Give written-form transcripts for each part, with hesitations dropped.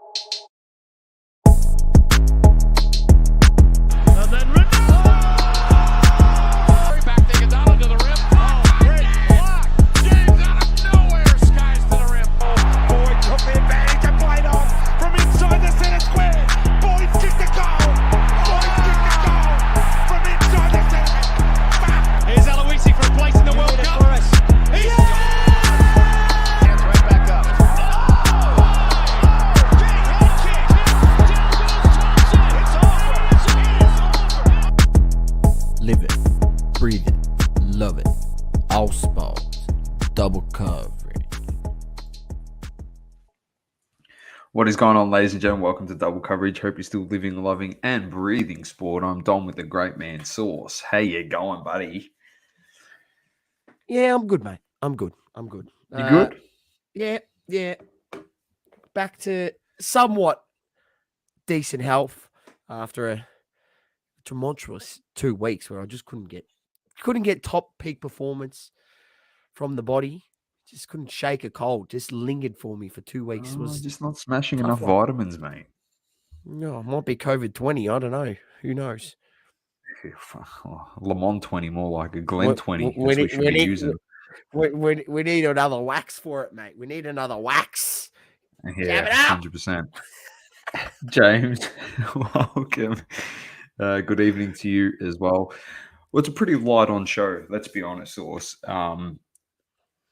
And then back to Iguodala to the rim. Oh, great block. James out of nowhere, skies to the rim. Boyd took the advantage and played on from inside the center square. Boyd kicked the goal. Boyd kicked the goal from inside the center. Here's Aloisi for a place in the World Cup. He's hands right back up. Live it, breathe it, love it. All sports, double coverage. What is going on, ladies and gentlemen? Welcome to Double Coverage. Hope you're still living, loving, and breathing sport. I'm Dom with the great man Sauce. How you going, buddy? Yeah, I'm good, mate. I'm good. You good? Yeah. Back to somewhat decent health after a tumultuous 2 weeks where I just couldn't get top peak performance from the body. Just couldn't shake a cold. Just lingered for me for 2 weeks. Was Just not smashing tough enough one. vitamins, mate. No, it might be COVID-20. I don't know. Who knows? Le Mans 20, more like a Glen 20. We That's what we should be using. We need another wax for it, mate. We need another wax. Yeah, Jab it up. 100%. James, welcome. Good evening to you as well. Well, it's a pretty light on show, let's be honest, Sauce.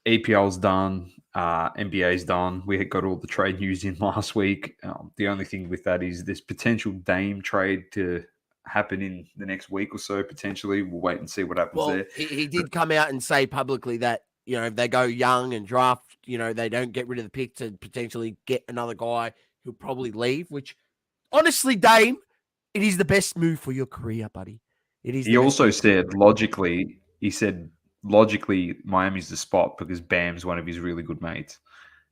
EPL's done, NBA's done. We had got all the trade news in last week. The only thing with that is this potential Dame trade to happen in the next week or so, potentially. We'll wait and see what happens Well, there. he did come out and say publicly that, if they go young and draft, they don't get rid of the pick to potentially get another guy who'll probably leave, which honestly, Dame, it is the best move for your career, buddy. It is. He also said logically, Miami's the spot because Bam's one of his really good mates.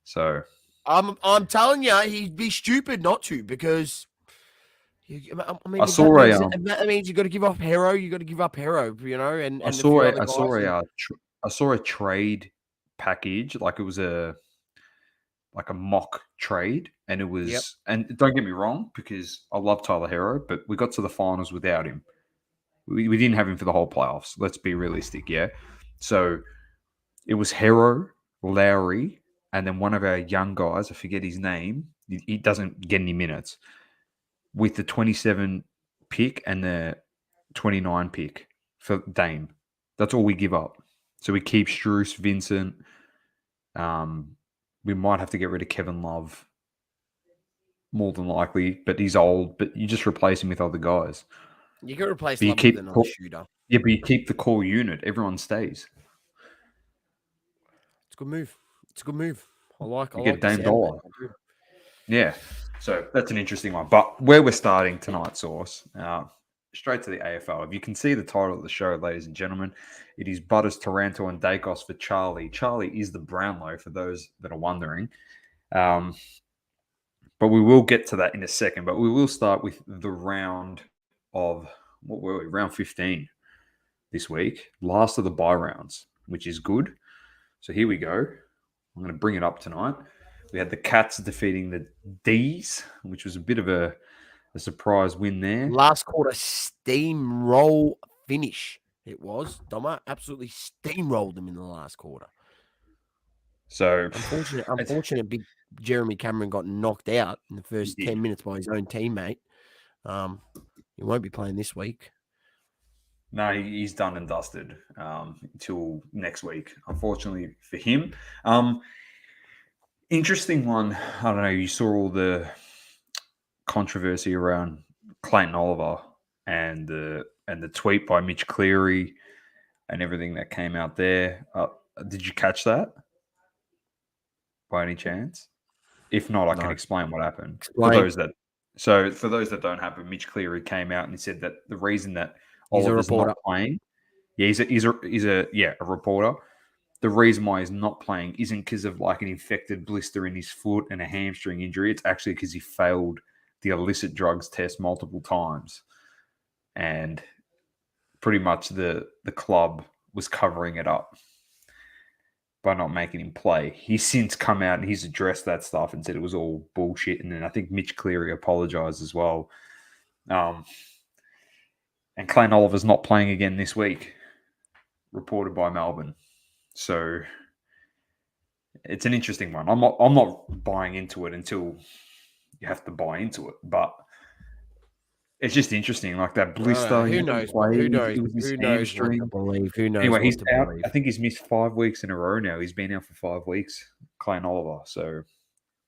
So I'm telling you, he'd be stupid not to, because that means you got to give up Hero. You got to give up Hero, and I saw a trade package, like it was a mock trade, and it was. Yep. And don't get me wrong, because I love Tyler Hero, but we got to the finals without him. We didn't have him for the whole playoffs. Let's be realistic, yeah. So it was Hero, Lowry, and then one of our young guys. I forget his name. He doesn't get any minutes. With the 27 pick and the 29 pick for Dame. That's all we give up. So we keep Strus, Vincent. We might have to get rid of Kevin Love, more than likely, but he's old. But you just replace him with other guys. You can replace Love with another shooter. Yeah, but you keep the core unit. Everyone stays. It's a good move. I get Dame Dollar. Yeah. So that's an interesting one. But where we're starting tonight, Sauce, straight to the AFL. If you can see the title of the show, ladies and gentlemen, it is Butters, Taranto, and Daicos for Charlie. Charlie is the Brownlow, for those that are wondering. But we will get to that in a second. But we will start with the round of, what were we? Round 15 this week. Last of the bye rounds, which is good. So here we go. I'm going to bring it up tonight. We had the Cats defeating the D's, which was a bit of a surprise win there. Last quarter steamroll finish. It was. Doma absolutely steamrolled them in the last quarter. So unfortunate big Jeremy Cameron got knocked out in the first 10 minutes by his own teammate. He won't be playing this week. No, he's done and dusted until next week, unfortunately for him. Interesting one. I don't know. You saw all the controversy around Clayton Oliver and the tweet by Mitch Cleary and everything that came out there. Did you catch that by any chance? If not, I can explain what happened. For those that don't have it, Mitch Cleary came out and he said that the reason that Oliver's not playing, he's a reporter. The reason why he's not playing isn't because of like an infected blister in his foot and a hamstring injury. It's actually because he failed the illicit drugs test multiple times. And pretty much the club was covering it up. by not making him play. He's since come out and he's addressed that stuff and said it was all bullshit. And then I think Mitch Cleary apologized as well. And Clayton Oliver's not playing again this week, reported by Melbourne. So it's an interesting one. I'm not buying into it until you have to buy into it, but it's just interesting. Like that blister. Who knows? Who knows? Who knows what to believe? Who knows? Anyway, what he's to out. believe. I think he's missed 5 weeks in a row now. He's been out for 5 weeks, Clayton Oliver. So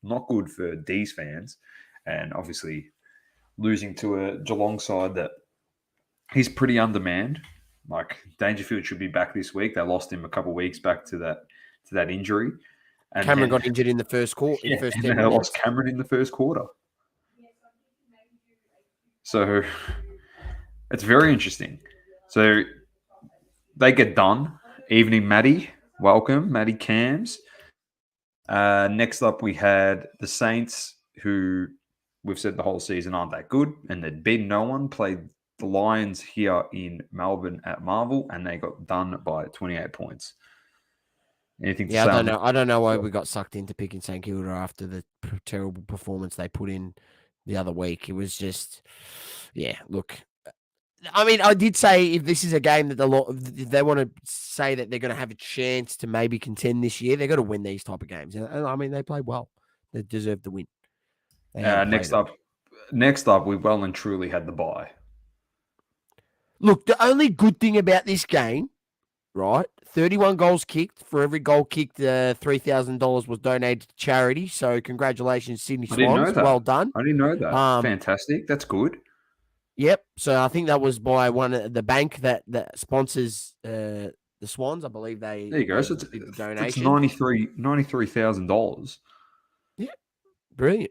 not good for D's fans, and obviously losing to a Geelong side that he's pretty undermanned. Like Dangerfield should be back this week. They lost him a couple of weeks back to that injury. And Cameron got injured in the first quarter. Yeah, and they lost Cameron in the first quarter. So it's very interesting. So they get done. Evening, Maddie. Welcome, Maddie Cams. Next up, we had the Saints, who we've said the whole season aren't that good, and they'd beaten no one. Played the Lions here in Melbourne at Marvel, and they got done by 28 points. Anything to say? I don't know why we got sucked into picking St Kilda after the terrible performance they put in the other week. It was just, look. I mean, I did say if this is a game that if they want to say that they're going to have a chance to maybe contend this year, they've got to win these type of games. And I mean, they played well. They deserve the win. Next up, we well and truly had the bye. Look, the only good thing about this game, right? 31 goals kicked. For every goal kicked, $3,000 was donated to charity. So congratulations, Sydney Swans. I didn't know that. Well done. I didn't know that. Fantastic. That's good. Yep. So I think that was by the bank that sponsors the Swans. I believe they. There you go. So it's $93,000. Yeah. Brilliant.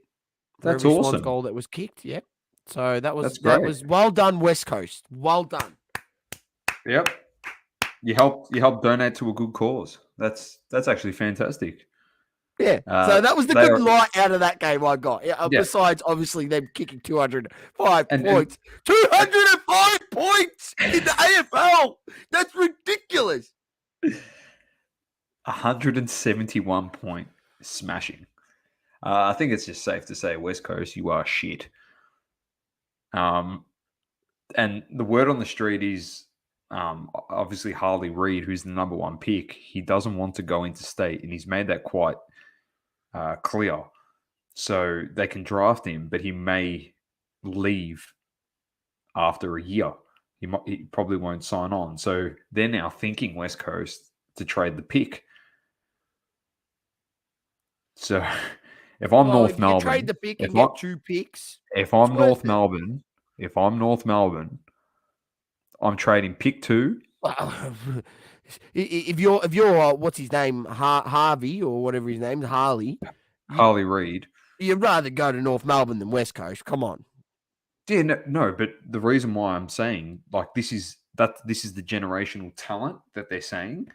That's awesome. Swans goal that was kicked. Yep. So that was great. Well done, West Coast. Well done. Yep. You helped donate to a good cause. That's actually fantastic. Yeah. So that was the good light out of that game I got. Yeah. Besides, obviously, them kicking 205 points. 205 points in the AFL. That's ridiculous. 171 point smashing. I think it's just safe to say, West Coast, you are shit. And the word on the street is, obviously Harley Reid, who's the number 1 pick, he doesn't want to go into state, and he's made that quite clear. So they can draft him, but he may leave after a year. He probably won't sign on. So they're now thinking, West Coast, to trade the pick. So if I'm North Melbourne, trade the pick and get 2 picks. If I'm North Melbourne, I'm trading pick 2. If you're what's his name, Harvey or whatever his name is, Harley Reid, you'd rather go to North Melbourne than West Coast. Come on. Yeah, no, but the reason why I'm saying, like, this is the generational talent that they're saying.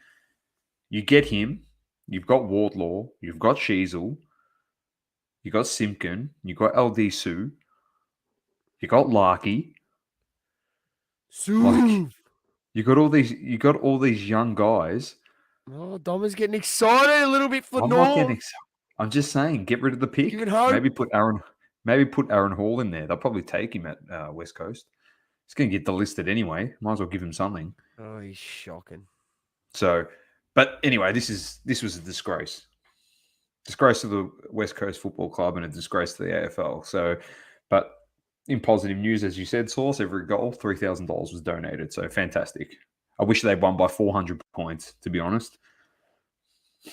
You get him, you've got Wardlaw, you've got Sheasel, you got Simpkin, you got LD Sue, you got Larky. Like, you got all these young guys. Oh, Dom is getting excited a little bit for I'm North. not getting excited. I'm just saying, get rid of the pick. Give it hope. Maybe put Aaron Hall in there. They'll probably take him at West Coast. He's going to get delisted anyway. Might as well give him something. Oh, he's shocking. So, but anyway, this was a disgrace. Disgrace to the West Coast Football Club and a disgrace to the AFL. So, but in positive news, as you said, Source, every goal, $3,000 was donated. So fantastic. I wish they won by 400 points, to be honest.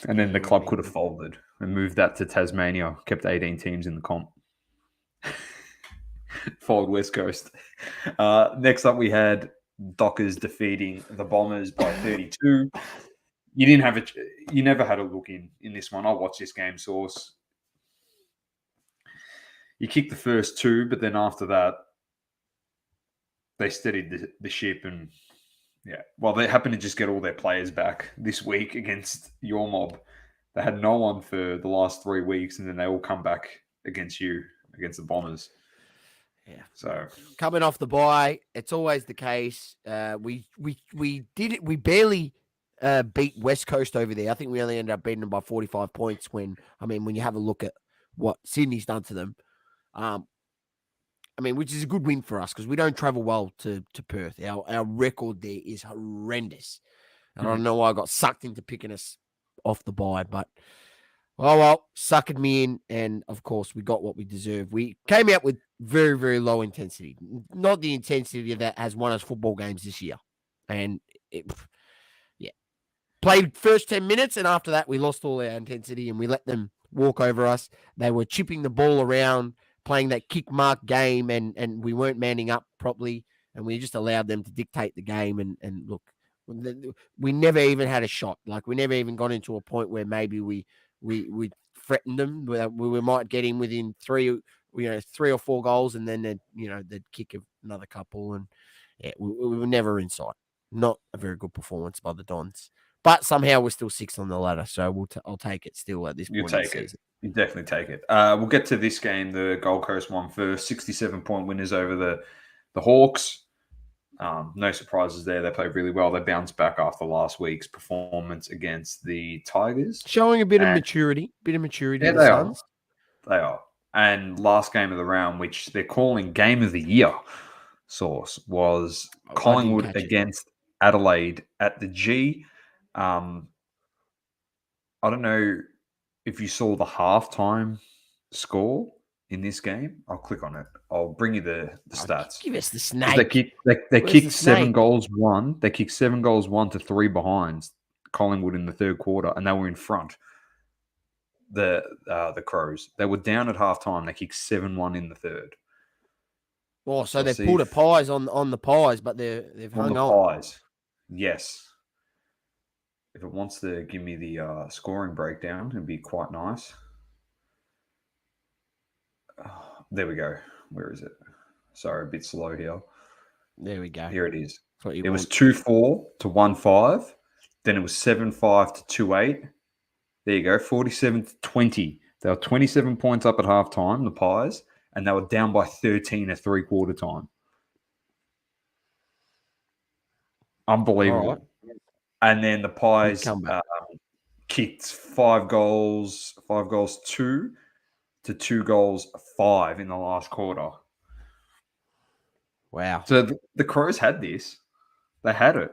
And then the club could have folded and moved that to Tasmania, kept 18 teams in the comp. Fold West Coast. Next up, we had Dockers defeating the Bombers by 32. You never had a look in this one. I watched this game, Source. You kicked the first 2, but then after that, they steadied the ship. And they happened to just get all their players back this week against your mob. They had no one for the last 3 weeks, and then they all come back against the Bombers. Yeah. So coming off the bye, it's always the case. We did it. We barely beat West Coast over there. I think we only ended up beating them by 45 points when you have a look at what Sydney's done to them. Which is a good win for us because we don't travel well to Perth. Our record there is horrendous. And I don't know why I got sucked into picking us off the bye, but suckered me in. And of course, we got what we deserved. We came out with very, very low intensity, not the intensity that has won us football games this year. And played first 10 minutes, and after that, we lost all our intensity and we let them walk over us. They were chipping the ball around, playing that kick mark game, and we weren't manning up properly, and we just allowed them to dictate the game. And look, we never even had a shot. Like, we never even got into a point where maybe we threatened them. We might get in within three or four goals, and then they'd kick another couple, and we were never inside. Not a very good performance by the Dons, but somehow we're still sixth on the ladder. So I'll take it still at this point. You take it. You definitely take it. We'll get to this game. The Gold Coast won first, 67-point winners over the Hawks. No surprises there. They played really well. They bounced back after last week's performance against the Tigers. Showing a bit of maturity. Yeah, they are. They are. And last game of the round, which they're calling Game of the Year, source, was Collingwood against Adelaide at the G. I don't know if you saw the halftime score in this game. I'll click on it. I'll bring you the stats. Give us the snake. They kicked 7 goals, 1. They kicked 7 goals, 1 to 3 behind Collingwood in the third quarter, and they were in front. The Crows. They were down at halftime. They kicked 7-1 in the third. Oh, so they've pulled a pies on the pies, but they've hung on. Pies. Yes. If it wants to give me the scoring breakdown, it'd be quite nice. There we go. Where is it? Sorry, a bit slow here. There we go. Here it is. It was 2-4 to 1-5. Then it was 7-5 to 2-8. There you go. 47 to 20. They were 27 points up at halftime, the Pies, and they were down by 13 at three-quarter time. Unbelievable. Right. And then the Pies kicked 5 goals 2 to 2 goals 5 in the last quarter. Wow. So the Crows had this. They had it.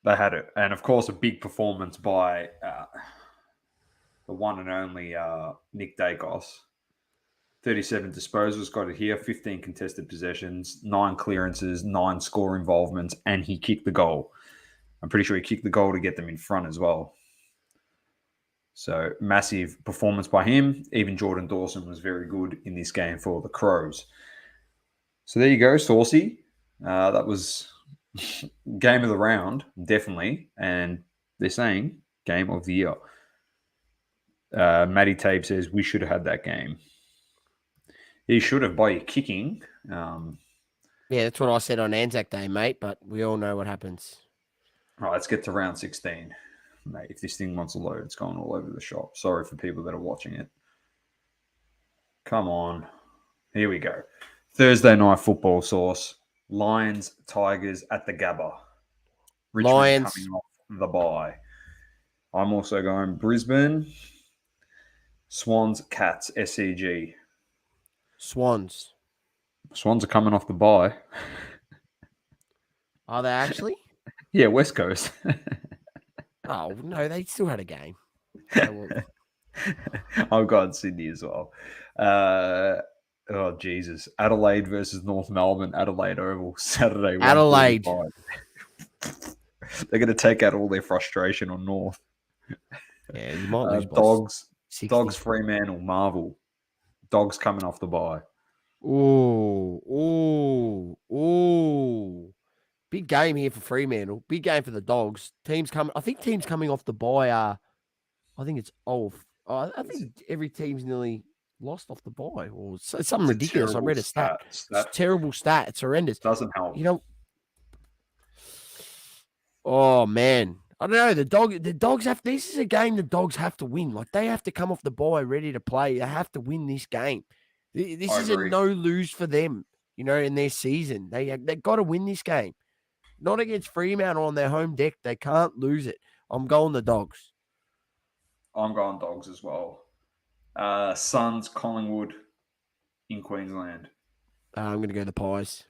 And, of course, a big performance by the one and only Nick Daicos. 37 disposals, got it here, 15 contested possessions, 9 clearances, 9 score involvements, and he kicked the goal. I'm pretty sure he kicked the goal to get them in front as well. So massive performance by him. Even Jordan Dawson was very good in this game for the Crows. So there you go, Saucy. That was game of the round, definitely. And they're saying game of the year. Matty Tape says we should have had that game. He should have by your kicking. Yeah, that's what I said on Anzac Day, mate. But we all know what happens. All right, let's get to round 16. Mate, if this thing wants to load, it's going all over the shop. Sorry for people that are watching it. Come on. Here we go. Thursday night football source. Lions, Tigers at the Gabba. Richmond Lions. Coming off the bye. I'm also going Brisbane. Swans, Cats, SCG. Swans. Swans are coming off the bye. Are they actually? Yeah, West Coast. Oh, no, they still had a game. I've got Sydney as well. Oh, Jesus. Adelaide versus North Melbourne. Adelaide Oval. Saturday. Adelaide. They're going to take out all their frustration on North. Yeah, you might lose Dogs, Fremantle, Marvel. Dogs coming off the bye. Ooh. Big game here for Fremantle. Big game for the Dogs. I think teams coming off the bye are, I think it's I think every team's nearly lost off the bye or something ridiculous. I read a stat. It's a terrible stat. It's horrendous. Doesn't help. Oh man. I don't know. The Dogs have, this is a game the Dogs have to win. Like, they have to come off the bye ready to play. They have to win this game. This is a no lose for them, in their season. They got to win this game. Not against Fremantle on their home deck. They can't lose it. I'm going the Dogs. I'm going Dogs as well. Suns, Collingwood in Queensland. I'm going to go the Pies.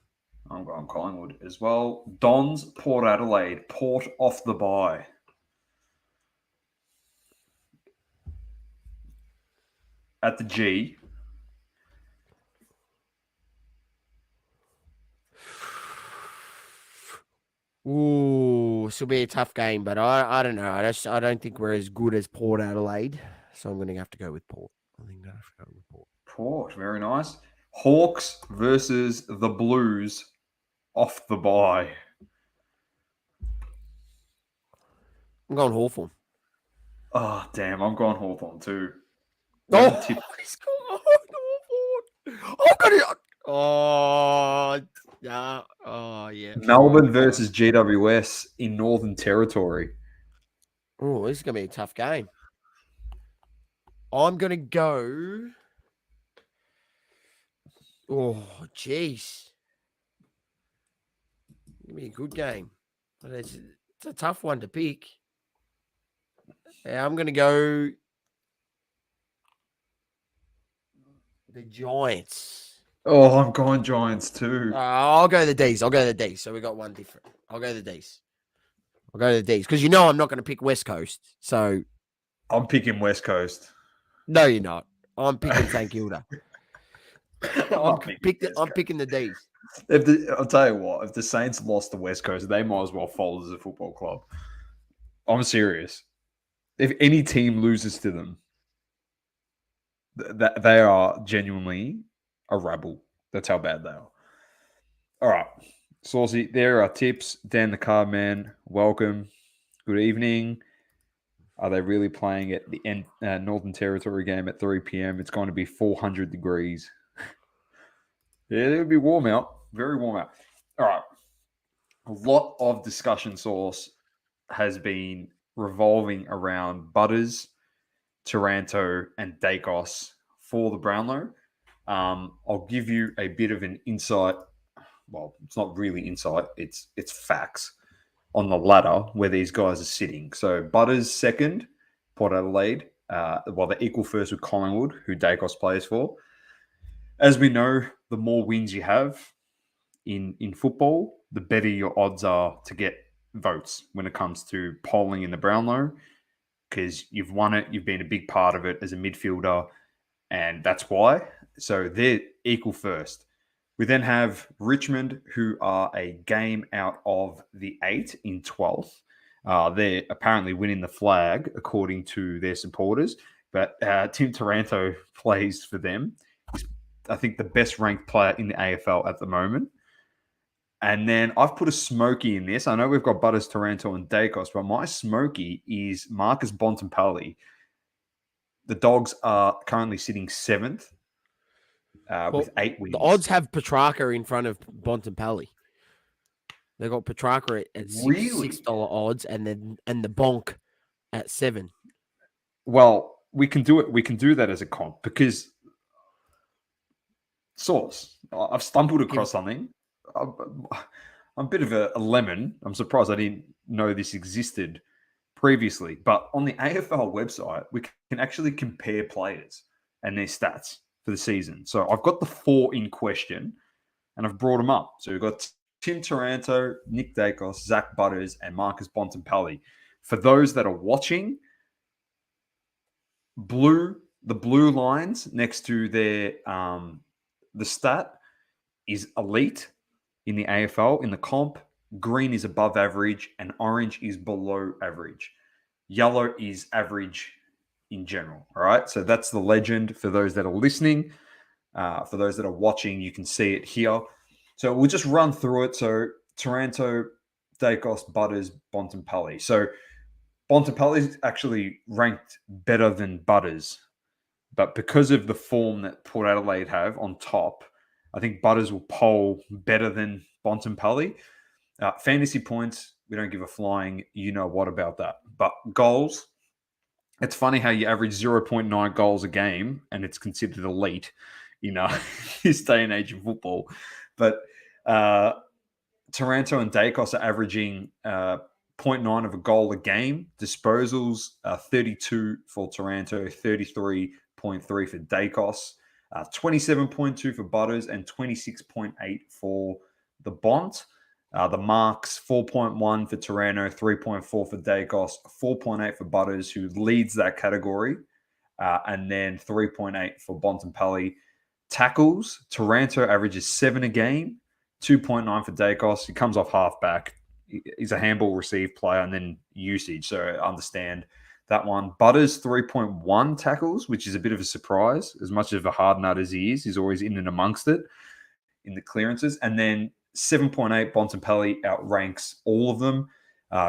I'm going Collingwood as well. Dons, Port Adelaide. Port off the bye. At the G. Ooh, this will be a tough game, but I don't know. I don't think we're as good as Port Adelaide, so I'm going to have to go with Port. I think I'm going to have to go with Port. Port, very nice. Hawks versus the Blues off the bye. I'm going Hawthorn. Oh, damn. I'm going Hawthorn too. Oh, he's going Hawthorn. Oh, got it. Oh, yeah. Oh, yeah. Melbourne versus GWS in Northern Territory. Oh, this is going to be a tough game. I'm going to go. Oh, jeez. Give me a good game. But it's a tough one to pick. Yeah, I'm going to go the Giants. Oh, I'm going Giants too. I'll go the D's. So we got one different. I'll go the D's. Because you know I'm not going to pick West Coast. So I'm picking West Coast. no, you're not. I'm picking St Kilda. I'm picking the D's. I'll tell you what, if the Saints lost the West Coast, they might as well fold as a football club. I'm serious. If any team loses to them, they are genuinely a rabble. That's how bad they are. All right. Saucy, there are tips. Dan the Card Man, welcome. Good evening. Are they really playing at the Northern Territory game at 3 p.m.? It's going to be 400 degrees. Yeah, it'll be warm out. Very warm out. All right. A lot of discussion source has been revolving around Butters, Taranto, and Daicos for the Brownlow. I'll give you a bit of an insight. Well, it's not really insight. It's facts on the ladder where these guys are sitting. So Butters second, Port Adelaide. Well, they're equal first with Collingwood, who Daicos plays for. As we know, the more wins you have in football, the better your odds are to get votes when it comes to polling in the Brownlow, because you've won it, you've been a big part of it as a midfielder, and that's why. So they're equal first. We then have Richmond, who are a game out of the 8 in 12th. They're apparently winning the flag, according to their supporters. But Tim Taranto plays for them. He's, I think, the best ranked player in the AFL at the moment. And then I've put a smoky in this. I know we've got Butters, Taranto, and Daicos, but my smoky is Marcus Bontempelli. The Dogs are currently sitting 7th. With 8 wins. The odds have Petrarca in front of Bontempelli. They got Petrarca at $6 odds, and the Bonk at 7. Well, we can do it. We can do that as a comp because Source. I've stumbled across something. I'm a bit of a lemon. I'm surprised I didn't know this existed previously. But on the AFL website, we can actually compare players and their stats for the season. So I've got the 4 in question and I've brought them up. So we've got Tim Taranto, Nick Daicos, Zach Butters, and Marcus Bontempelli. For those that are watching, the blue lines next to their the stat is elite in the AFL. In the comp, green is above average and orange is below average. Yellow is average in general. All right. So that's the legend for those that are listening. For those that are watching, you can see it here. So we'll just run through it. So Taranto, Daicos, Butters, Bontempelli. So Bontempelli is actually ranked better than Butters. But because of the form that Port Adelaide have on top, I think Butters will poll better than Bontempelli. Fantasy points, we don't give a flying you-know-what about that. But goals, it's funny how you average 0.9 goals a game and it's considered elite in this day and age of football. But Taranto and Daicos are averaging 0.9 of a goal a game. Disposals 32 for Taranto, 33.3 for Daicos, 27.2 for Butters, and 26.8 for the Bont. The marks 4.1 for Taranto, 3.4 for Daicos, 4.8 for Butters, who leads that category, and then 3.8 for Bontempelli. Tackles, Taranto averages 7 a game, 2.9 for Daicos. He comes off halfback. He's a handball receive player, and then usage. So I understand that one. Butters 3.1 tackles, which is a bit of a surprise. As much of a hard nut as he is, he's always in and amongst it in the clearances. And then 7.8, Bontempelli outranks all of them.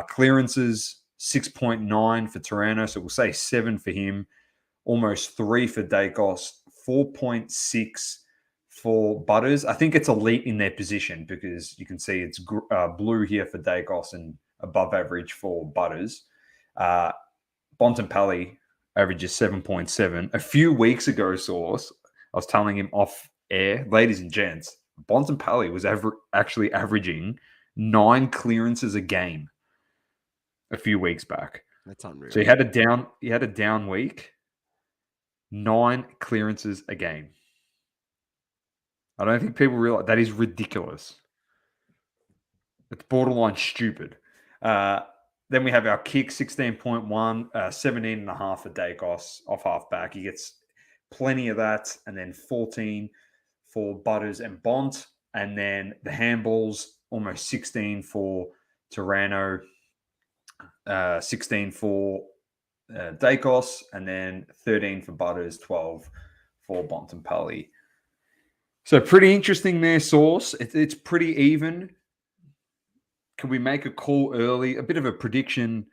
Clearances 6.9 for Taranto, so we'll say 7 for him. Almost 3 for Daicos, 4.6 for Butters. I think it's elite in their position because you can see it's blue here for Daicos and above average for Butters. Bontempelli averages 7.7. A few weeks ago, Source, I was telling him off air, ladies and gents, Bontempelli was actually averaging 9 clearances a game a few weeks back. That's unreal. So he had a down week. 9 clearances a game. I don't think people realize that is ridiculous. It's borderline stupid. Then we have our kick, 16.1, 17.5 for Daicos off halfback. He gets plenty of that. And then 14 for Butters and Bont. And then the handballs, almost 16 for Taranto, 16 for Daicos, and then 13 for Butters, 12 for Bontempelli. So pretty interesting there, Source. It's pretty even. Can we make a call early? A bit of a prediction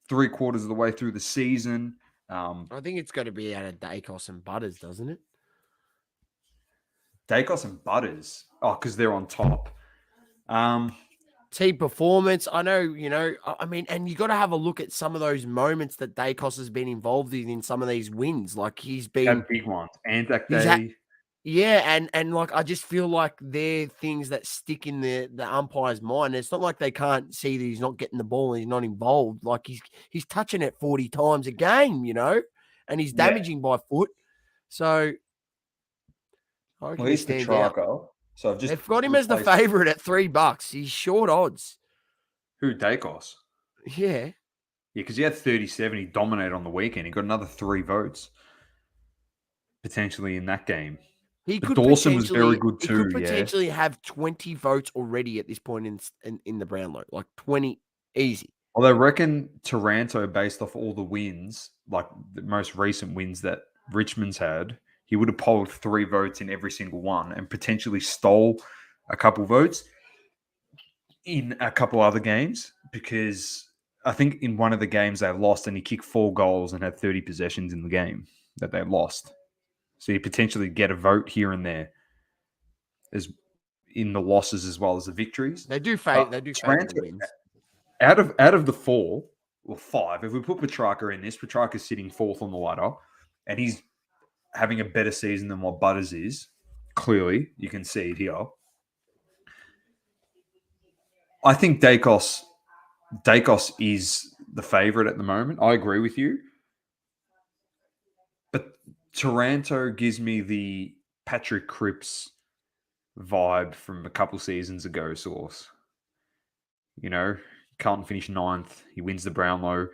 3/4 of the way through the season. I think it's got to be out of Daicos and Butters, doesn't it? Daicos and Butters. Oh, because they're on top. Team performance. I know, I mean, and you got to have a look at some of those moments that Daicos has been involved in some of these wins. Like he's been had big ones. Anzac Day. And like I just feel like they're things that stick in the umpire's mind. It's not like they can't see that he's not getting the ball and he's not involved. Like he's touching it 40 times a game, and he's damaging by foot. So I reckon he he's stands out. Petrarca. So They've got him as the favorite at $3. He's short odds. Who, Daicos? Yeah. Yeah, because he had 37. He dominated on the weekend. He got another 3 votes potentially in that game. Dawson was very good too. He could potentially have 20 votes already at this point in the Brownlow, like 20 easy. Well, they reckon Taranto, based off all the wins, like the most recent wins that Richmond's had, he would have polled 3 votes in every single one and potentially stole a couple votes in a couple other games because I think in one of the games they lost and he kicked 4 goals and had 30 possessions in the game that they lost. So you potentially get a vote here and there, as in the losses as well as the victories. They do favor the wins. Out of the 4 or 5, if we put Petrarca in this, Petrarca's sitting 4th on the ladder, and he's having a better season than what Butters is. Clearly, you can see it here. I think Daicos is the favorite at the moment. I agree with you. But Taranto gives me the Patrick Cripps vibe from a couple seasons ago, Source. Carlton finished 9th. He wins the Brownlow.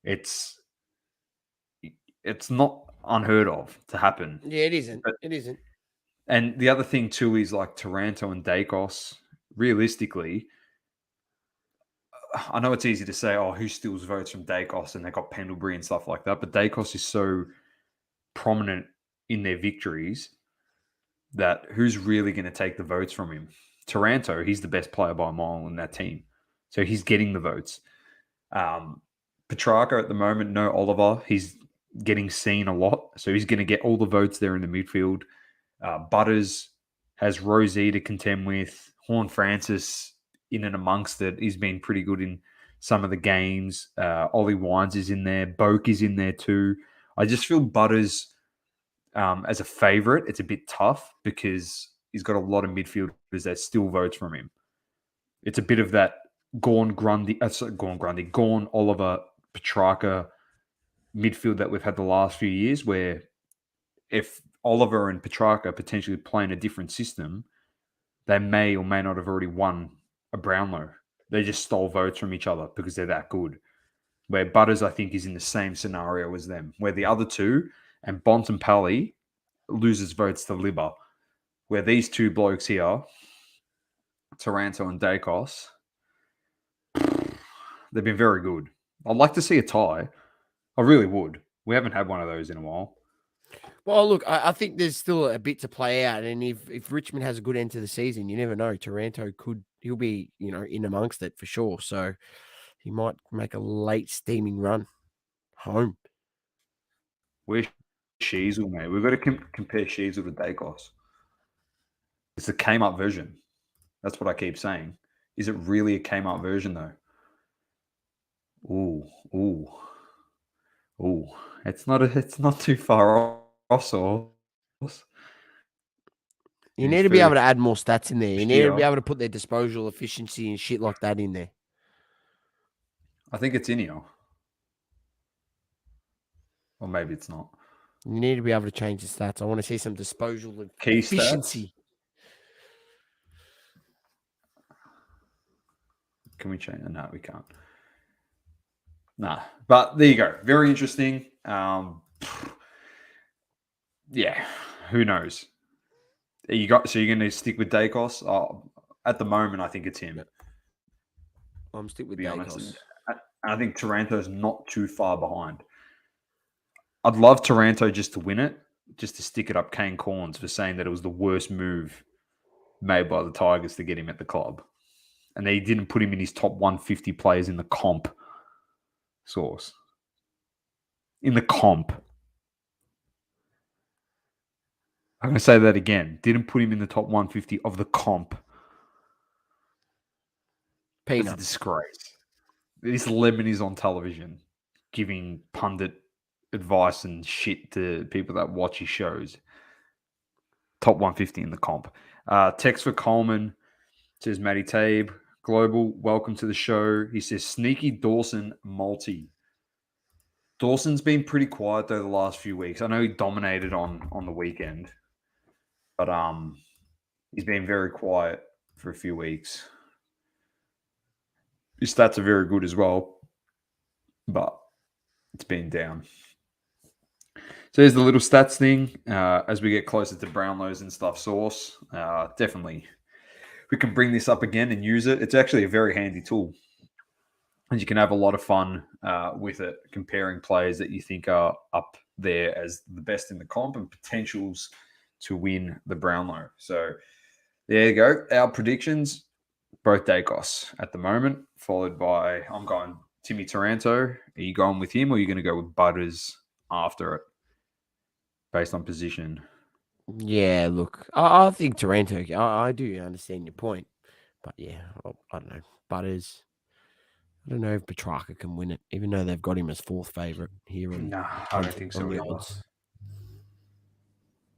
It's not unheard of to happen. Yeah, it isn't. It isn't. And the other thing too is like Taranto and Daicos, realistically, I know it's easy to say, who steals votes from Daicos, and they got Pendlebury and stuff like that, but Daicos is so prominent in their victories that who's really going to take the votes from him? Taranto, he's the best player by a mile in that team. So he's getting the votes. Petrarca at the moment, no Oliver. He's getting seen a lot. So he's going to get all the votes there in the midfield. Butters has Rosie to contend with. Horn Francis in and amongst it. He's been pretty good in some of the games. Ollie Wines is in there. Boak is in there too. I just feel Butters as a favourite, it's a bit tough because he's got a lot of midfielders that still votes from him. It's a bit of that Gorn Oliver, Petrarca midfield that we've had the last few years, where if Oliver and Petrarca potentially play in a different system, they may or may not have already won a Brownlow. They just stole votes from each other because they're that good. Where Butters, I think, is in the same scenario as them, where the other two, and Bontempelli loses votes to Libba, where these two blokes here, Taranto and Daicos, they've been very good. I'd like to see a tie. I really would. We haven't had one of those in a while. Well, look, I think there's still a bit to play out, and if Richmond has a good end to the season, you never know. Taranto he'll be in amongst it for sure. So he might make a late steaming run home. Where's Sheasel, mate? We've got to compare Sheasel to Daicos. It's the came-up version. That's what I keep saying. Is it really a came-up version, though? Ooh. It's not too far off, Sauce. You need to be able to add more stats in there. You need to be able to put their disposal efficiency and shit like that in there. I think it's in here. Or maybe it's not. You need to be able to change the stats. I want to see some disposal Key efficiency. Stats? Can we change? No, we can't. Nah, but there you go. Very interesting. Yeah, who knows? So you're going to stick with Daicos? At the moment, I think it's him. I'm stick with Daicos. I think Taranto's not too far behind. I'd love Taranto just to win it, just to stick it up Kane Corns for saying that it was the worst move made by the Tigers to get him at the club. And they didn't put him in his top 150 players in the comp. Source. In the comp. I'm going to say that again. Didn't put him in the top 150 of the comp. Peanut. It's a disgrace. This lemon is on television giving pundit advice and shit to people that watch his shows. Top 150 in the comp. Text for Coleman says, Matty Tabe, Global, welcome to the show. He says, sneaky Dawson multi. Dawson's been pretty quiet though the last few weeks. I know he dominated on the weekend, but he's been very quiet for a few weeks. His stats are very good as well, but it's been down. So here's the little stats thing. As we get closer to Brownlows and stuff, Source, definitely we can bring this up again and use it. It's actually a very handy tool. And you can have a lot of fun with it, comparing players that you think are up there as the best in the comp and potentials to win the Brownlow. So there you go. Our predictions, both Daicos at the moment, followed by, I'm going Timmy Taranto. Are you going with him or are you going to go with Butters after it based on position? Yeah, look, I think Taranto, I do understand your point. But yeah, I don't know. Butters. I don't know if Petrarca can win it, even though they've got him as fourth favourite here. No, I don't think so. Odds.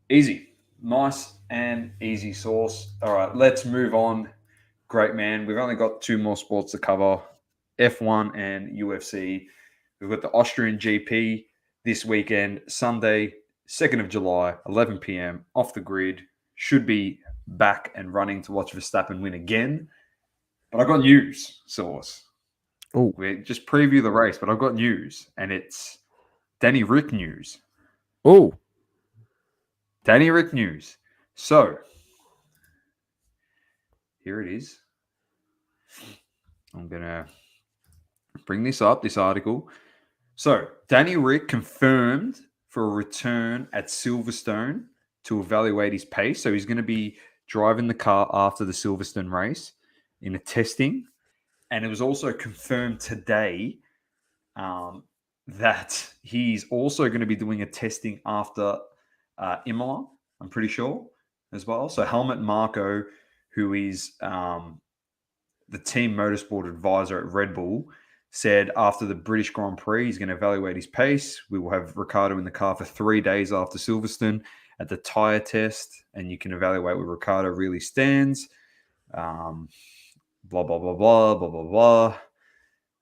Easy. Nice and easy, Source. All right, let's move on. Great, man. We've only got two more sports to cover, F1 and UFC. We've got the Austrian GP this weekend, Sunday, 2nd of July, 11 p.m, off the grid. Should be back and running to watch Verstappen win again. But I've got news, Source. Oh, We just preview the race, but I've got news, and it's Danny Rick news. Oh, Danny Rick news. So, here it is. I'm going to bring this up, this article. So, Danny Rick confirmed for a return at Silverstone to evaluate his pace. So, he's going to be driving the car after the Silverstone race in a testing. And it was also confirmed today that he's also going to be doing a testing after Imola, I'm pretty sure, as well. So Helmut Marko, who is the team motorsport advisor at Red Bull, said after the British Grand Prix, he's going to evaluate his pace. We will have Ricciardo in the car for 3 days after Silverstone at the tyre test, and you can evaluate where Ricciardo really stands. blah, blah, blah, blah, blah, blah,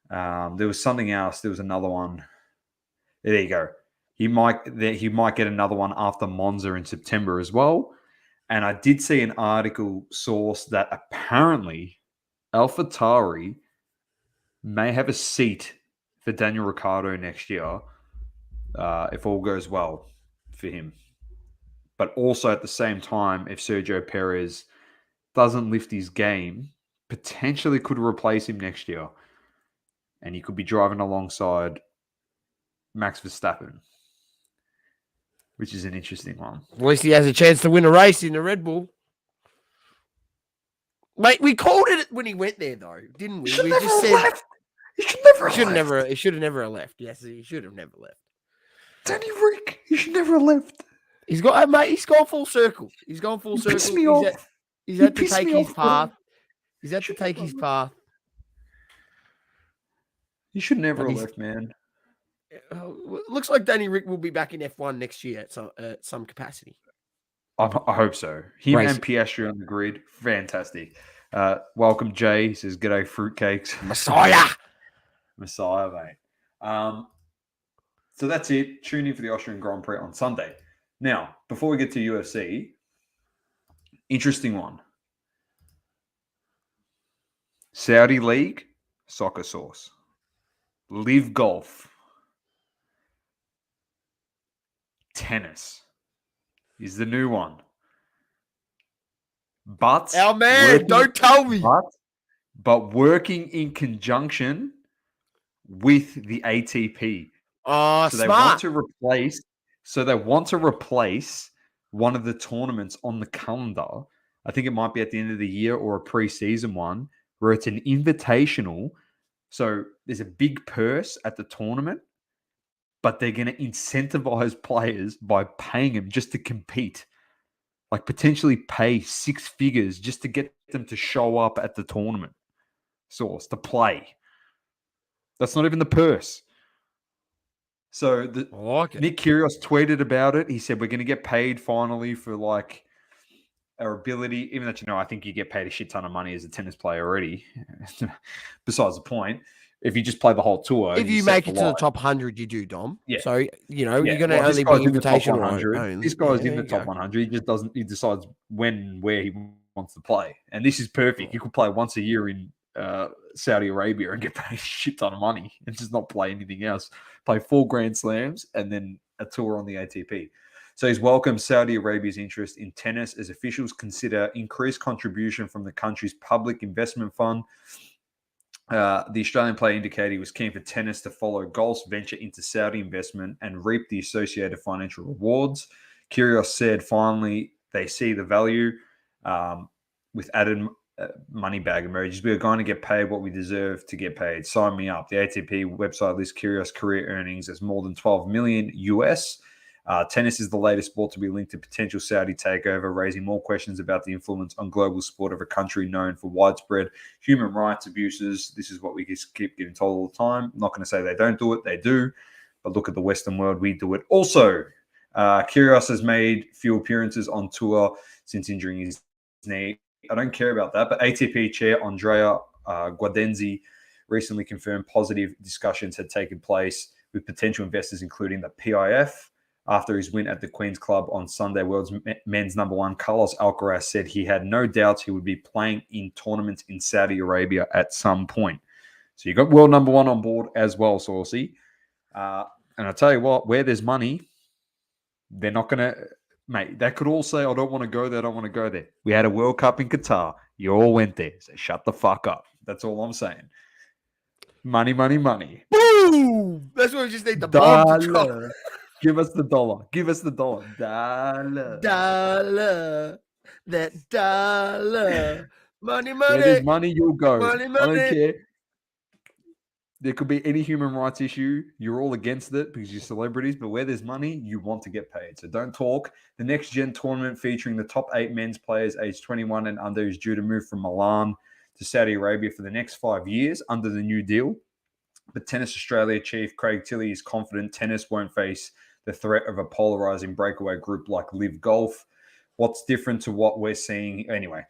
blah. There was something else. There was another one. There you go. He might get another one after Monza in September as well. And I did see an article source that apparently AlphaTauri may have a seat for Daniel Ricciardo next year if all goes well for him. But also at the same time, if Sergio Perez doesn't lift his game, potentially could replace him next year. And he could be driving alongside Max Verstappen, which is an interesting one. At least he has a chance to win a race in the Red Bull. Mate, we called it when he went there, though, didn't we? We just said left. He should never he should have never left. Yes, he should have never left. Danny Rick, he should never have left. He's got, mate. He's gone full circle. He's gone full circle. Pissed me off. He's had to take his path. He's had to take his path. He should never have left, man. Looks like Danny Rick will be back in F1 next year at some capacity. I hope so. Him and Piastri on the grid, fantastic. Welcome, Jay. He says, "G'day, fruitcakes." Messiah, mate. So that's it. Tune in for the Austrian Grand Prix on Sunday. Now, before we get to UFC, interesting one. Saudi League, Soccer Sauce. Live Golf. Tennis is the new one. But our man, don't tell me. But working in conjunction with the ATP. Oh, so smart. They want to replace one of the tournaments on the calendar. I think it might be at the end of the year or a preseason one where it's an invitational. So there's a big purse at the tournament, but they're going to incentivize players by paying them just to compete. Like potentially pay 6 figures just to get them to show up at the tournament source to play. That's not even the purse. So Nick Kyrgios tweeted about it. He said, we're going to get paid finally for like our ability, even though, I think you get paid a shit ton of money as a tennis player already. Besides the point, if you just play the whole tour. If you make it to the top 100, you do, Dom. Yeah. So, you're going to only be invitational. This guy's in the top 100. He decides when and where he wants to play. And this is perfect. You could play once a year in Saudi Arabia and get paid a shit ton of money and just not play anything else. Play 4 Grand Slams and then a tour on the ATP. So he's welcomed Saudi Arabia's interest in tennis as officials consider increased contribution from the country's public investment fund. The Australian player indicated he was keen for tennis to follow golf's venture into Saudi investment and reap the associated financial rewards. Kyrgios said, finally, they see the value with added money bag emojis. We are going to get paid what we deserve to get paid. Sign me up. The ATP website lists Kyrgios' career earnings as more than $12 million US. Tennis is the latest sport to be linked to potential Saudi takeover, raising more questions about the influence on global sport of a country known for widespread human rights abuses. This is what we just keep getting told all the time. I'm not going to say they don't do it. They do. But look at the Western world. We do it also. Kyrgios has made few appearances on tour since injuring his knee. I don't care about that. But ATP chair Andrea Guadenzi recently confirmed positive discussions had taken place with potential investors, including the PIF. After his win at the Queen's Club on Sunday, world's men's number 1, Carlos Alcaraz, said he had no doubts he would be playing in tournaments in Saudi Arabia at some point. So you got world number 1 on board as well, Saucy. And I tell you what, where there's money, they're not going to... Mate, they could all say, I don't want to go there, I don't want to go there. We had a World Cup in Qatar. You all went there. So shut the fuck up. That's all I'm saying. Money, money, money. Boom! That's what we just need the bomb to drop. Give us the dollar. Give us the dollar. Dollar. Dollar. That dollar. Money, money. Where there's money, you'll go. Money, money. I don't care. There could be any human rights issue. You're all against it because you're celebrities. But where there's money, you want to get paid. So don't talk. The next gen tournament featuring the top 8 men's players aged 21 and under is due to move from Milan to Saudi Arabia for the next 5 years under the new deal. But Tennis Australia chief Craig Tilley is confident tennis won't face the threat of a polarizing breakaway group like Live Golf. What's different to what we're seeing? Anyway,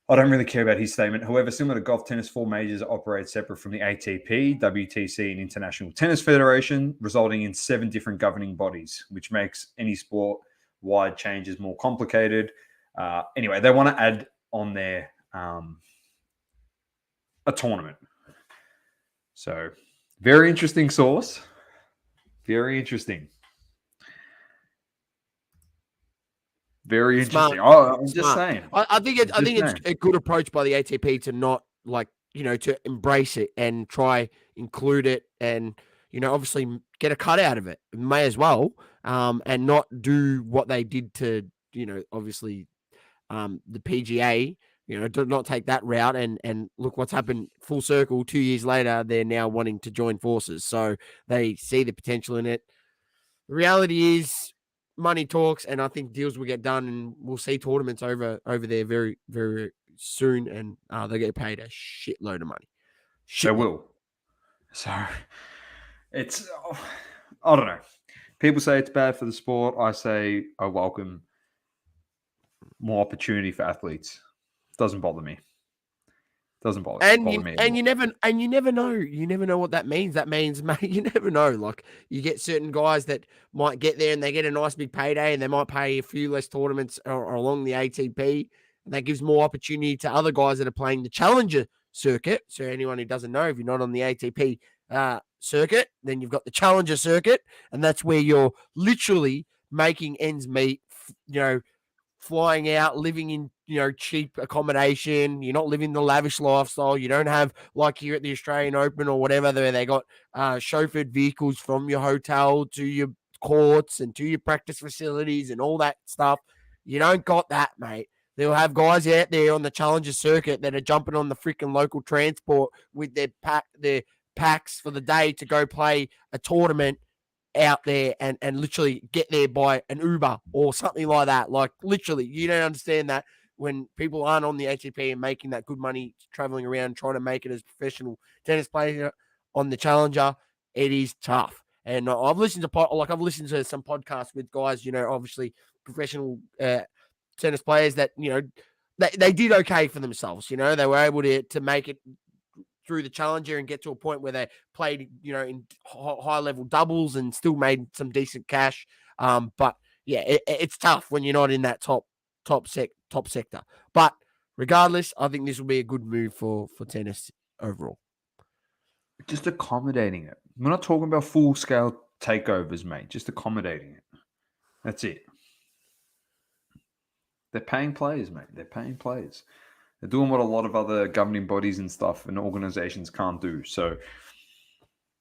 I don't really care about his statement. However, similar to golf, tennis, 4 majors operate separate from the ATP, WTC, and International Tennis Federation, resulting in 7 different governing bodies, which makes any sport-wide changes more complicated. Anyway, they want to add on there a tournament. So, very interesting source. Very interesting. Very interesting. Smart. I'm just saying. I think it's a good approach by the ATP to not to embrace it and try include it and obviously get a cut out of it. May as well, and not do what they did to obviously the PGA. Do not take that route and look what's happened full circle. 2 years later, they're now wanting to join forces. So they see the potential in it. The reality is money talks, and I think deals will get done, and we'll see tournaments over there very, very soon, and they get paid a shitload of money. They will. So it's, I don't know. People say it's bad for the sport. I say I welcome more opportunity for athletes. Doesn't bother me. Doesn't bother me. And you never know. You never know what that means. That means, mate, you never know. Like, you get certain guys that might get there and they get a nice big payday, and they might pay a few less tournaments or along the ATP, and that gives more opportunity to other guys that are playing the Challenger circuit. So anyone who doesn't know, if you're not on the ATP circuit, then you've got the Challenger circuit, and that's where you're literally making ends meet. Flying out, living in cheap accommodation. You're not living the lavish lifestyle. You don't have, like here at the Australian Open or whatever, they got chauffeured vehicles from your hotel to your courts and to your practice facilities and all that stuff. You don't got that, mate. They'll have guys out there on the Challenger circuit that are jumping on the freaking local transport with their packs for the day to go play a tournament out there and literally get there by an Uber or something like that. Like, literally, you don't understand that when people aren't on the ATP and making that good money traveling around trying to make it as professional tennis player on the Challenger, it is tough. And I've listened to some podcasts with guys, obviously professional tennis players that they did okay for themselves. They were able to make it through the Challenger and get to a point where they played, in high level doubles and still made some decent cash. But yeah, it's tough when you're not in that top sector. But regardless, I think this will be a good move for tennis overall. Just accommodating it. We're not talking about full scale takeovers, mate. Just accommodating it. That's it. They're paying players, mate. They're paying players. They're doing what a lot of other governing bodies and stuff and organizations can't do. So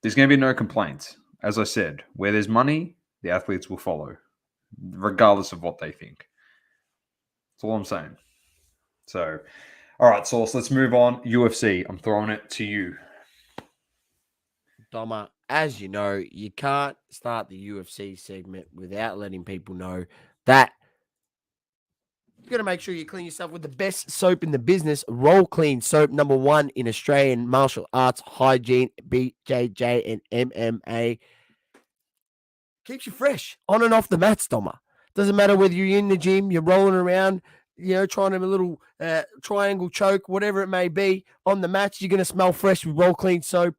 there's going to be no complaints. As I said, where there's money, the athletes will follow, regardless of what they think. That's all I'm saying. So, all right, Sauce, let's move on. UFC, I'm throwing it to you. Doma, as you know, you can't start the UFC segment without letting people know that you've got to make sure you clean yourself with the best soap in the business. Roll Clean Soap, #1 in Australian martial arts, hygiene, BJJ, and MMA. Keeps you fresh on and off the mats, Doma. Doesn't matter whether you're in the gym, you're rolling around, trying to have a little triangle choke, whatever it may be. On the mats, you're going to smell fresh with Roll Clean Soap.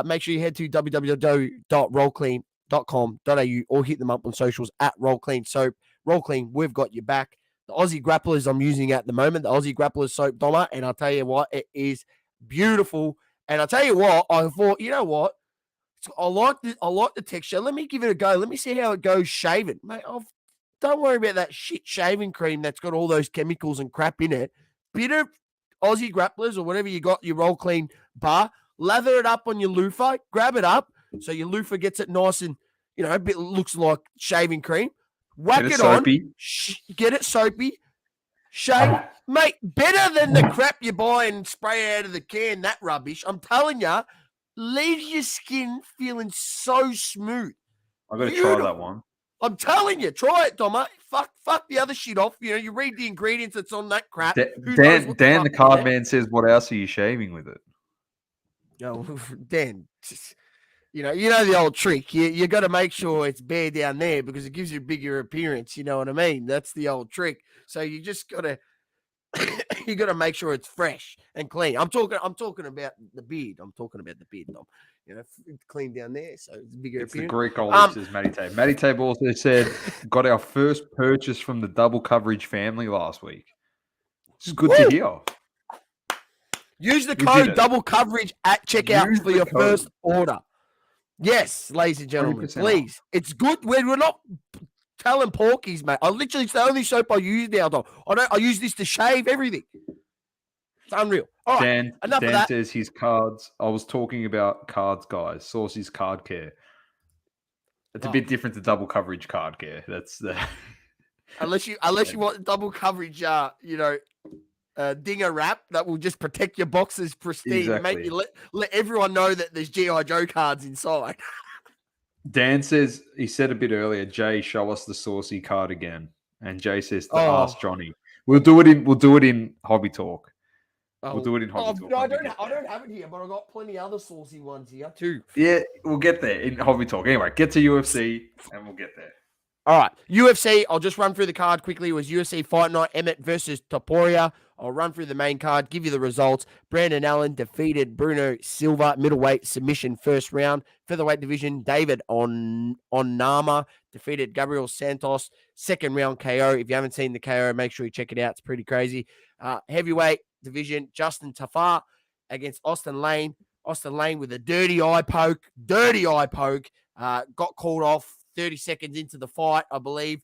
Make sure you head to www.rollclean.com.au or hit them up on socials at Roll Clean Soap. Roll Clean, we've got your back. The Aussie Grapplers I'm using at the moment, the Aussie Grapplers Soap Doma, and I'll tell you what, it is beautiful. And I'll tell you what, I thought, you know what, I like the texture. Let me give it a go. Let me see how it goes shaving. Mate, don't worry about that shit shaving cream that's got all those chemicals and crap in it. Bit of Aussie Grapplers or whatever you got, your Roll Clean bar, lather it up on your loofah, grab it up so your loofah gets it nice and, a bit looks like shaving cream. Whack it soapy. On, get it soapy, shave, mate, better than the crap you buy and spray out of the can, that rubbish. I'm telling you, leaves your skin feeling so smooth. I've got to try that one. I'm telling you, try it, Doma. Fuck the other shit off. You read the ingredients that's on that crap. Dan the card man says, what else are you shaving with it? No, Dan, you know the old trick. You got to make sure it's bare down there because it gives you a bigger appearance. You know what I mean? That's the old trick. So you just got to You got to make sure it's fresh and clean. I'm talking about the beard. Dom. Clean down there, so it's bigger. It's the appearance. Greek olive, says Matty Tape. Matty Tape also said, got our first purchase from the double coverage family last week. It's good to hear. Use the We code did it. double coverage at checkout Use for the your code. first order. Yes, ladies and gentlemen, 20% please. It's good. We're not telling porkies, mate. It's the only soap I use now, Dom. I use this to shave everything. It's unreal. All right, Dan enough of that. says his cards. I was talking about cards, guys. Saucy's card care. It's a bit different to double coverage card care. That's the unless you want double coverage, dinger wrap that will just protect your boxes pristine and make you let everyone know that there's G.I. Joe cards inside. Dan says, he said a bit earlier, Jay, show us the Saucy card again. And Jay says to ask Johnny. We'll do it in Hobby Talk. We'll do it in Hobby Talk. No, I don't have it here, but I've got plenty of other saucy ones here too. Yeah, we'll get there in Hobby Talk. Anyway, get to UFC and we'll get there. All right, UFC. I'll just run through the card quickly. It was UFC Fight Night, Emmett versus Topuria. I'll run through the main card, give you the results. Brandon Allen defeated Bruno Silva, middleweight submission first round. Featherweight division, David Onama defeated Gabriel Santos, second round KO. If you haven't seen the KO, make sure you check it out. It's pretty crazy. Heavyweight division, Justin Tafar against Austin Lane. Austin Lane with a dirty eye poke. Got called off 30 seconds into the fight, I believe.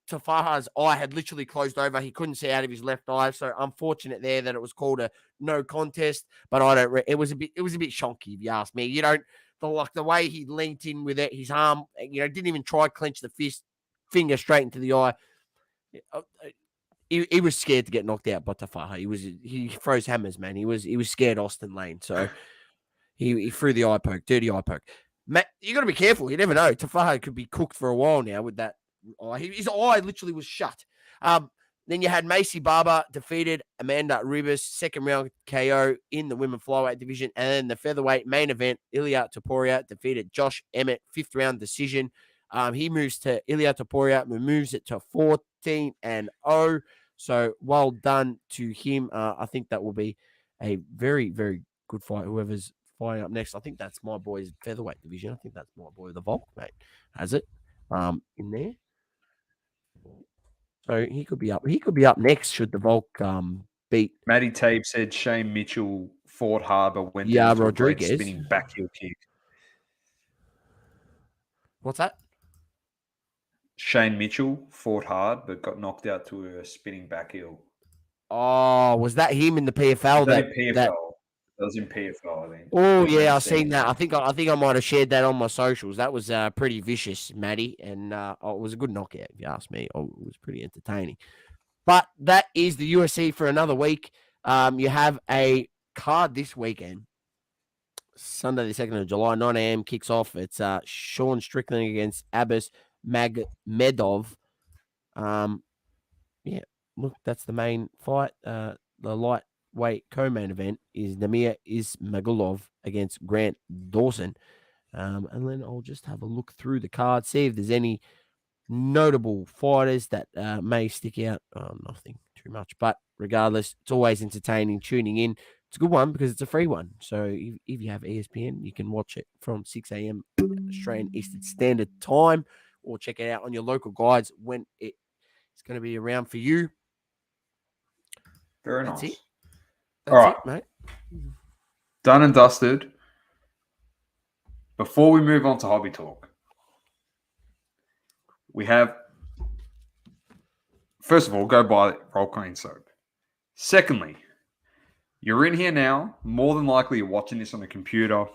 Tafar's eye had literally closed over. He couldn't see out of his left eye. So unfortunate there that it was called a no contest. But it was a bit shonky, if you ask me. The way he leaned in with it, his arm, didn't even try to clench the fist, finger straight into the eye. He was scared to get knocked out by Tafar. He throws hammers, man. He was scared Austin Lane. So he threw the eye poke, dirty eye poke. Matt, you got to be careful. You never know. Tafar could be cooked for a while now with that eye. His eye literally was shut. Then you had Macy Barber defeated Amanda Ribas, second round KO in the women flyweight division. And then the featherweight main event, Ilia Topuria defeated Josh Emmett, fifth round decision. He moves to Ilia Topuria, moves it to 14-0. So well done to him. I think that will be a very, very good fight. Whoever's fighting up next, I think that's my boy's featherweight division. I think that's my boy, the Volk, mate. Has it in there? So he could be up. He could be up next should the Volk beat. Matty Tape said Shane Mitchell fought hard but went Yeah, into a Rodriguez. great spinning back heel kick. What's that? Shane Mitchell fought hard but got knocked out to a spinning back heel. Oh, was that him in the PFL? That was in PFL, I think. Oh yeah, I've seen that. I think I might have shared that on my socials. That was pretty vicious, Matty, and it was a good knockout, if you ask me. It was pretty entertaining. But that is the UFC for another week. You have a card this weekend, Sunday the 2nd of July, 9 a.m. kicks off. It's Sean Strickland against Abbas Magmedov. Yeah, look, that's the main fight. The lightweight co-main event is Namir Ismagulov against Grant Dawson. And then I'll just have a look through the card, see if there's any notable fighters that may stick out. Nothing too much, but regardless, it's always entertaining tuning in. It's a good one because it's a free one. So if you have ESPN, you can watch it from 6 a.m. Australian Eastern Standard Time, or check it out on your local guides when it's going to be around for you. Very That's nice. it. All right, mate. Done and dusted. Before we move on to Hobby Talk, we have, first of all, go buy Roll Clean soap. Secondly, you're in here now. More than likely, you're watching this on the computer.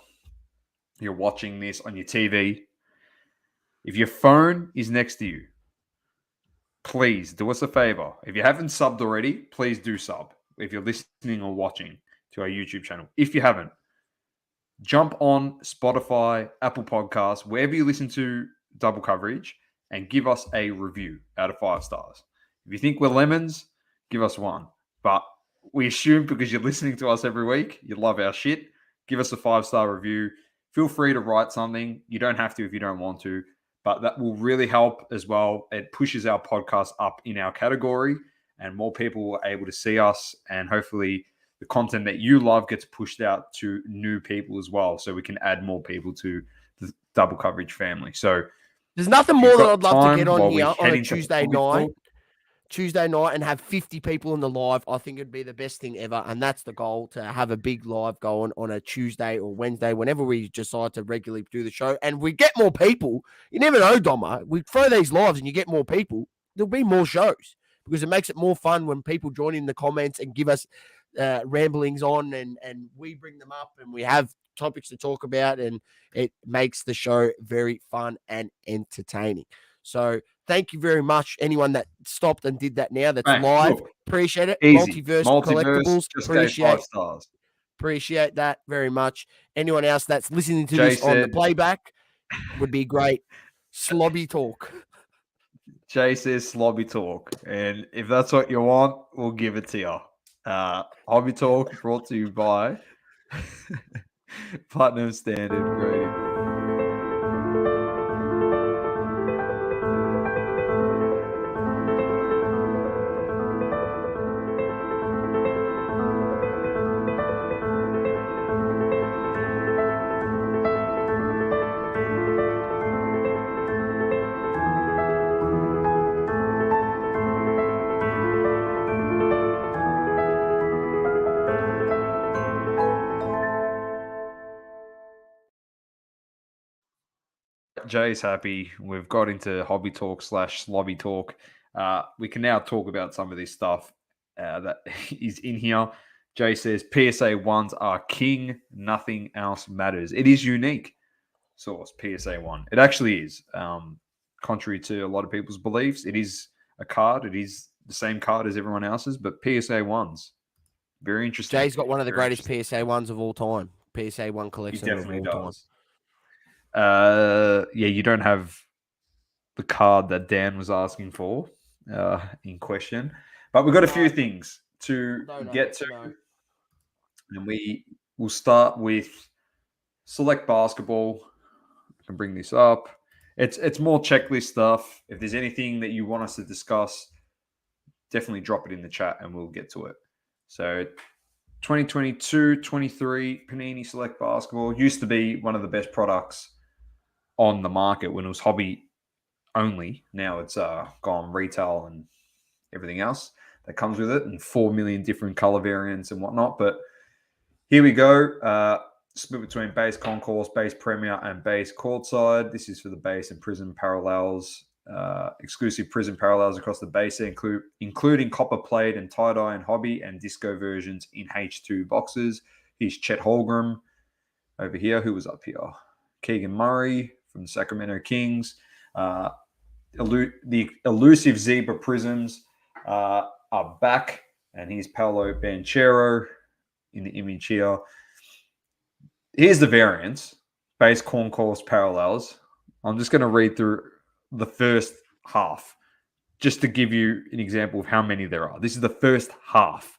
You're watching this on your TV. If your phone is next to you, please do us a favor. If you haven't subbed already, please do sub. If you're listening or watching to our YouTube channel. If you haven't, jump on Spotify, Apple Podcasts, wherever you listen to Double Coverage, and give us a review out of 5 stars. If you think we're lemons, give us 1. But we assume because you're listening to us every week, you love our shit. Give us a 5-star review. Feel free to write something. You don't have to if you don't want to, but that will really help as well. It pushes our podcast up in our category, and more people are able to see us, and hopefully the content that you love gets pushed out to new people as well, so we can add more people to the double coverage family. So There's nothing if you've more that got I'd love to time get on while we here on head a into Tuesday Hobby night. Talk, And have 50 people in the live. I think it'd be the best thing ever. And that's the goal, to have a big live going on a Tuesday or Wednesday, whenever we decide to regularly do the show. And we get more people. You never know, Doma. We throw these lives and you get more people. There'll be more shows because it makes it more fun when people join in the comments and give us ramblings on, and we bring them up and we have topics to talk about, and it makes the show very fun and entertaining. So thank you very much, anyone that stopped and did that now. That's mate, live. look, Appreciate it. easy. Multiverse Collectibles. Just gave 5 stars. Appreciate that very much. Anyone else that's listening to Jay this on the said- playback would be great. Slobby talk. Jay says slobby talk, and if that's what you want, we'll give it to you. Hobby Talk brought to you by Platinum Standard Grading. Jay's happy. We've got into Hobby Talk / Slobby Talk. We can now talk about some of this stuff that is in here. Jay says PSA 1s are king. Nothing else matters. It is unique. Source PSA 1. It actually is. Contrary to a lot of people's beliefs, it is a card. It is the same card as everyone else's, but PSA 1s. Very interesting. Jay's got one of the greatest PSA 1s of all time. PSA 1 collection He definitely of all does. Yeah, you don't have the card that Dan was asking for in question, but we've got a few things to get to, and we will start with select basketball. I can bring this up. It's more checklist stuff. If there's anything that you want us to discuss, definitely drop it in the chat and we'll get to it. So 2022-23 Panini Select Basketball used to be one of the best products on the market when it was hobby only. Now it's gone retail and everything else that comes with it, and 4 million different color variants and whatnot. But here we go. Split between base concourse, base premier, and base courtside. This is for the base and prism parallels. Exclusive prism parallels across the base, including copper plate and tie-dye and hobby and disco versions in H2 boxes. Here's Chet Holmgren over here. Who was up here? Keegan Murray from the Sacramento Kings. The elusive zebra prisms are back. And here's Paolo Banchero in the image here. Here's the variants. Base concourse parallels. I'm just going to read through the first half just to give you an example of how many there are. This is the first half.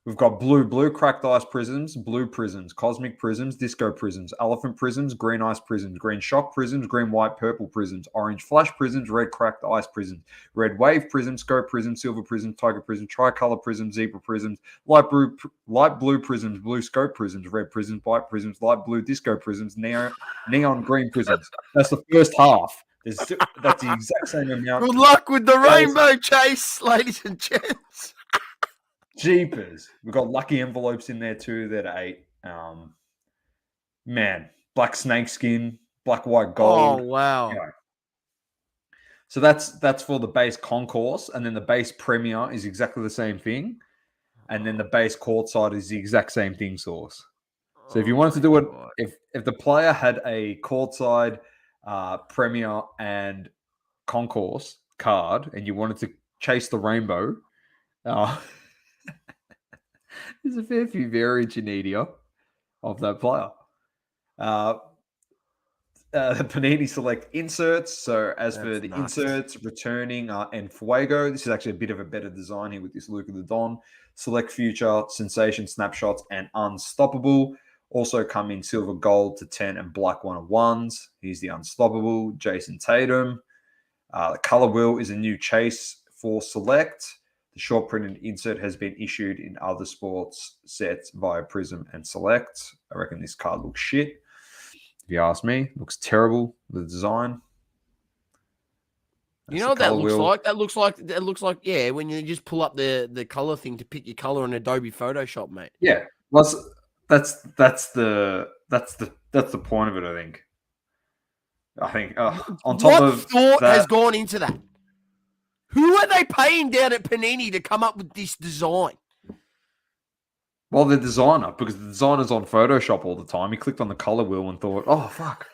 We've got blue cracked ice prisms, blue prisms, cosmic prisms, disco prisms, elephant prisms, green ice prisms, green shock prisms, green white purple prisms, orange flash prisms, red cracked ice prisms, red wave prisms, scope prisms, silver prisms, tiger prisms, tricolor prisms, zebra prisms, light blue prisms, blue scope prisms, red prisms, white prisms, light blue disco prisms, neon green prisms. That's the first half. That's the exact same amount. Good luck with the rainbow chase, ladies and gents. Jeepers. We've got lucky envelopes in there too that are 8. Man, black snakeskin, black, white, gold. Oh, wow. Anyway. So that's for the base concourse, and then the base premier is exactly the same thing. And then the base courtside is the exact same thing, Source. So if you wanted to do it, if the player had a courtside, premier, and concourse card, and you wanted to chase the rainbow, there's a fair few variants you need here of that player. The Panini Select inserts. So as for the inserts, returning and Fuego, this is actually a bit of a better design here with this Luka the Don. Select Future, Sensation Snapshots, and Unstoppable. Also come in silver, gold to 10 and black 101s. Here's the Unstoppable, Jason Tatum. The color wheel is a new chase for Select. The short printed insert has been issued in other sports sets via Prism and Select. I reckon this card looks shit. If you ask me, looks terrible. The design. You know what that looks like? That looks like yeah, when you just pull up the color thing to pick your color in Adobe Photoshop, mate. Yeah, that's the point of it. I think on top of thought that, has gone into that. Who are they paying down at Panini to come up with this design? Well, the designer, because the designer's on Photoshop all the time. He clicked on the color wheel and thought, "Oh fuck,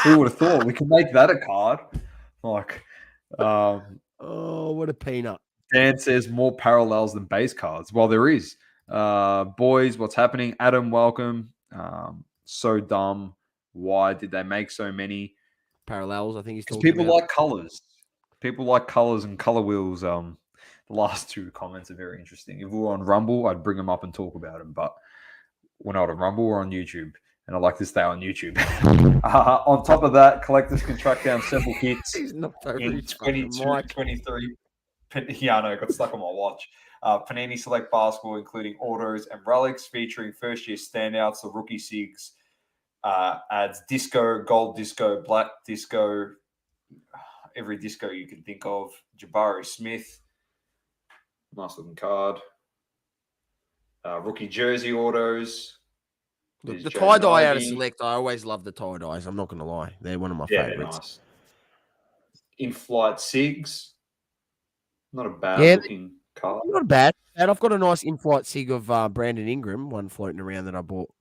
who would have thought we could make that a card?" Like, oh, what a peanut! Dan says more parallels than base cards. Well, there is. Boys, what's happening? Adam, welcome. So dumb. Why did they make so many parallels? I think he's talking people about. like colors. People like colors and color wheels. The last two comments are very interesting. If we were on Rumble, I'd bring them up and talk about them. But we're not on Rumble. We're on YouTube, and I like to stay on YouTube. On top of that, collectors can track down several hits in 22, 23. Yeah, I know. I got stuck on my watch. Panini Select Basketball, including autos and relics, featuring first-year standouts, the rookie SIGs, adds disco, gold disco, black disco, every disco you can think of. Jabari Smith, nice looking card. Rookie jersey autos. The tie-dye out of Select, I always love the tie-dyes. I'm not going to lie. They're one of my favorites. Nice. In-flight SIGs. Not a bad looking card. Not bad. And I've got a nice in-flight SIG of Brandon Ingram, one floating around that I bought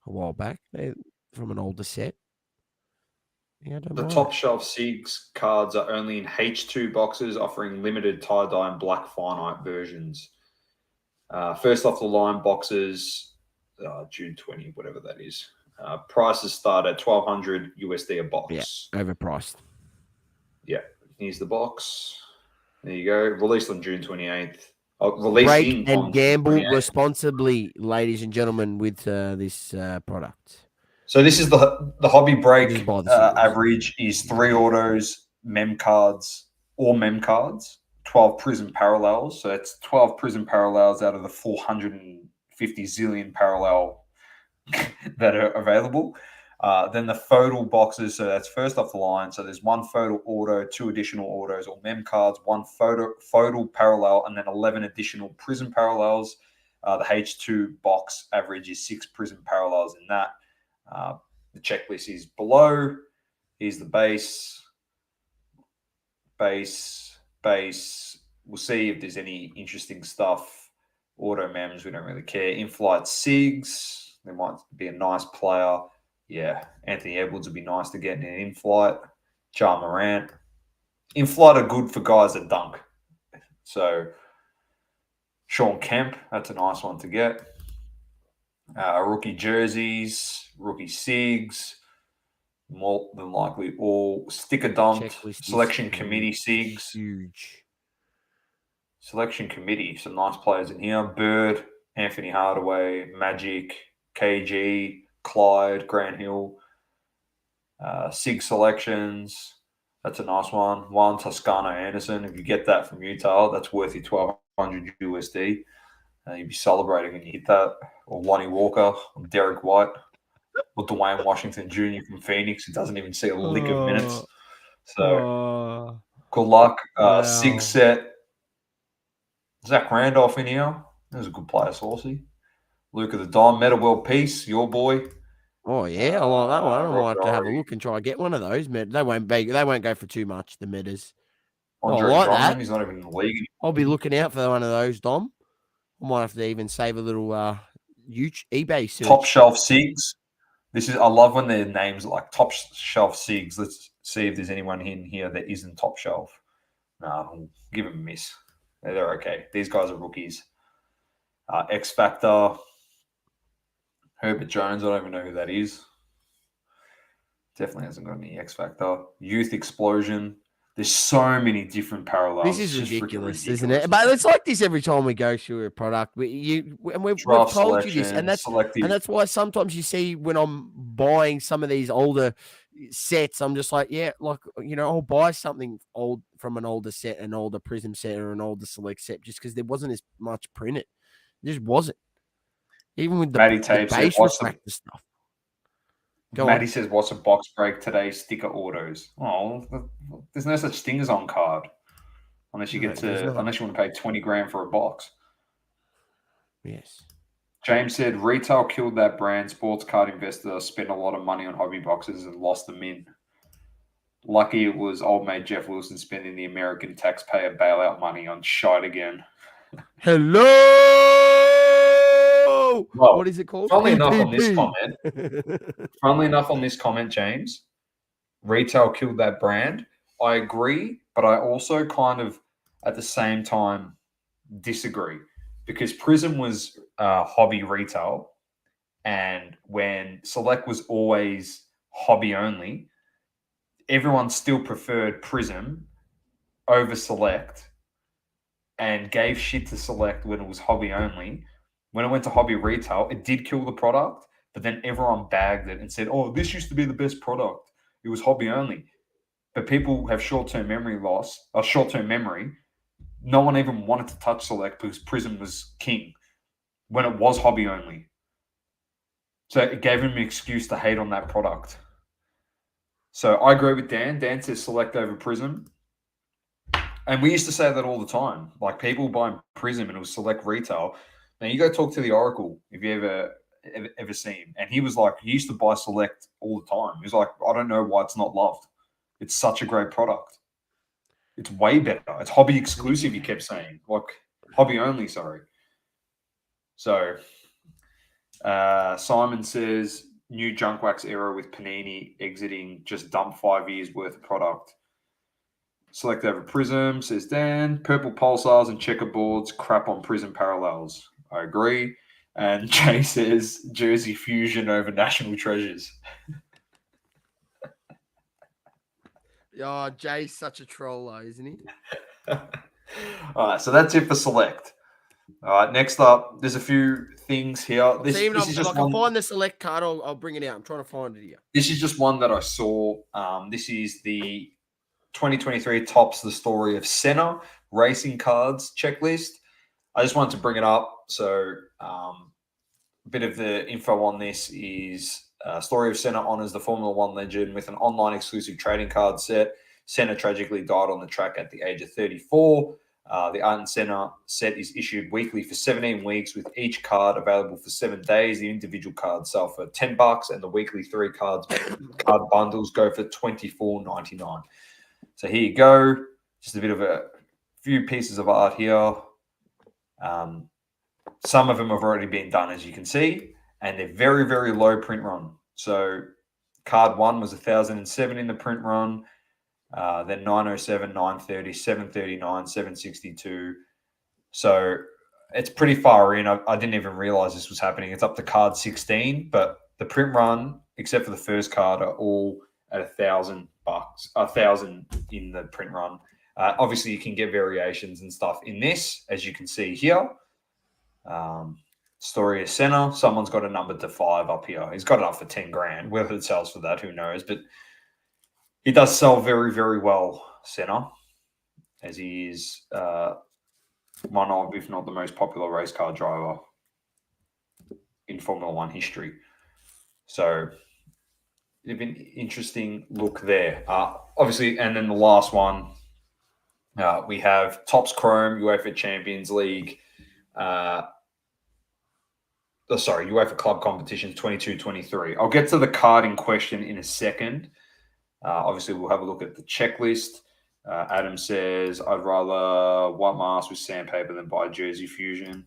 a while back. They're from an older set. Yeah, the top shelf SIGs cards are only in H2 boxes, offering limited tie-dye and black finite versions. First off the line boxes, June 20, whatever that is. Prices start at $1,200 USD a box. Yeah, overpriced. Yeah, here's the box. There you go. Released on June 28th. Break and gamble responsibly, ladies and gentlemen, with this product. So this is the hobby break average is 3 autos, mem cards, 12 Prism parallels. So that's 12 Prism parallels out of the 450 zillion parallel that are available. Then the photo boxes, so that's first off the line. So there's 1 photo auto, 2 additional autos or mem cards, 1 photo parallel, and then 11 additional Prism parallels. The H2 box average is 6 Prism parallels in that. The checklist is below. Here's the base. We'll see if there's any interesting stuff. Auto mems, we don't really care. In-flight SIGs, there might be a nice player. Yeah, Anthony Edwards would be nice to get in an in-flight. Ja Morant. In-flight are good for guys that dunk. So, Sean Kemp, that's a nice one to get. Rookie jerseys, rookie SIGs, more than likely all sticker dumped. Selection committee SIGs. Huge. Selection committee, some nice players in here. Bird, Anthony Hardaway, Magic, KG, Clyde, Grant Hill. SIG selections. That's a nice one. One Toscano Anderson. If you get that from Utah, that's worth you $1,200 USD. You'd be celebrating when you hit that. Or Lonnie Walker, or Derek White, or Dwayne Washington Jr. from Phoenix, who doesn't even see a lick of minutes. So, good luck. SIG set. Zach Randolph in here. There's a good player, Saucy. Luke of the Dime. Meta World Peace, your boy. Oh, yeah. I like that one. I might have to have a look and try and get one of those. They won't go for too much, the metas. Andre Drummond, he's not even in the league anymore. I'll be looking out for one of those, Dom. I might have to even save a little eBay search. Top shelf SIGs. I love when their names are like top shelf SIGs. Let's see if there's anyone in here that isn't top shelf. No, I'll give them a miss. They're okay. These guys are rookies. X Factor. Herbert Jones. I don't even know who that is. Definitely hasn't got any X Factor. Youth Explosion. There's so many different parallels. This is ridiculous, isn't it? But it's like this every time we go through a product. We've told you this, and that's why sometimes you see when I'm buying some of these older sets, I'm just like, yeah, like, I'll buy something old from an older set, an older Prism set, or an older Select set, just because there wasn't as much printed. It just wasn't. Even with the Matty Tape said, base refractor stuff. Go Matty on. says, what's a box break today? Sticker autos. Oh, there's no such thing as on card. Unless you No, there's not. unless you want to pay 20 grand for a box. Yes. James said, retail killed that brand. Sports card investors spent a lot of money on hobby boxes and lost them in. Lucky it was old mate Jeff Wilson spending the American taxpayer bailout money on shite again. Hello. Well, what is it called? Funnily enough on this comment, James, retail killed that brand. I agree, but I also kind of at the same time disagree, because Prism was hobby retail, and when Select was always hobby only, everyone still preferred Prism over Select and gave shit to Select when it was hobby only. When it went to hobby retail, it did kill the product, but then everyone bagged it and said, oh, this used to be the best product. It was hobby only. But people have short-term memory loss, or short-term memory. No one even wanted to touch Select because Prism was king when it was hobby only. So it gave him an excuse to hate on that product. So I agree with Dan. Dan says Select over Prism. And we used to say that all the time. Like, people buying Prism and it was Select retail. Now you go talk to the Oracle if you ever see him. And he was like, he used to buy Select all the time. He was like, I don't know why it's not loved. It's such a great product. It's way better. It's hobby exclusive, he kept saying. Like, hobby only, sorry. So Simon says, new junk wax era with Panini exiting, just dump 5 years worth of product. Select over Prism, says Dan. Purple pulsars and checkerboards, crap on Prism parallels. I agree. And Jay says Jersey Fusion over National Treasures. Oh, Jay's such a troll, though, isn't he? All right, so that's it for Select. All right, next up, there's a few things here. This is just if I can one. find the Select card, I'll bring it out. I'm trying to find it here. This is just one that I saw. This is the 2023 Tops the Story of Senna Racing Cards checklist. I just wanted to bring it up. So a bit of the info on this is Story of Senna honors the Formula One legend with an online exclusive trading card set. Senna tragically died on the track at the age of 34. The Art and Senna set is issued weekly for 17 weeks, with each card available for 7 days. The individual cards sell for $10, and the weekly 3 card bundles go for $24.99. So here you go. Just a bit of a few pieces of art here. Some of them have already been done, as you can see, and they're very, very low print run. So card 1 was 1,007 in the print run. Then 907, 930, 739, 762. So it's pretty far in. I didn't even realize this was happening. It's up to card 16, but the print run, except for the first card, are all at $1,000. $1,000 in the print run. Obviously, you can get variations and stuff in this, as you can see here. Story of Senna. Someone's got a number to 5 up here. He's got it up for 10 grand. Whether it sells for that, who knows? But he does sell very, very well, Senna, as he is one of, if not the most popular race car driver in Formula One history. So, it's an interesting look there. Obviously, and then the last one, we have Topps Chrome, UEFA Champions League, UEFA Club Competitions 22-23. I'll get to the card in question in a second. Obviously, we'll have a look at the checklist. Adam says, I'd rather white mask with sandpaper than buy Jersey Fusion.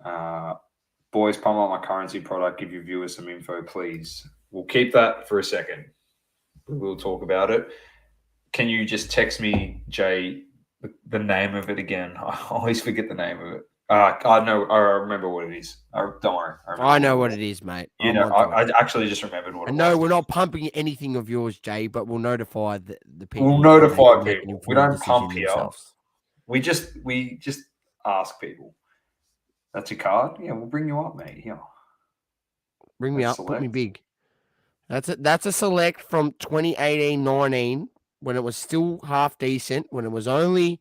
Boys, pump up my currency product. Give your viewers some info, please. We'll keep that for a second. We'll talk about it. Can you just text me, Jay, the name of it again? I always forget the name of it. I know. I remember what it is. Don't worry. I know what it is, mate. You know, I actually just remembered what it was. No, we're not pumping anything of yours, Jay, but we'll notify the people. We'll notify people. We don't pump here. We just ask people. That's your card? Yeah, we'll bring you up, mate. Here. Bring me up. Put me big. That's a select from 2018-19 when it was still half decent, when it was only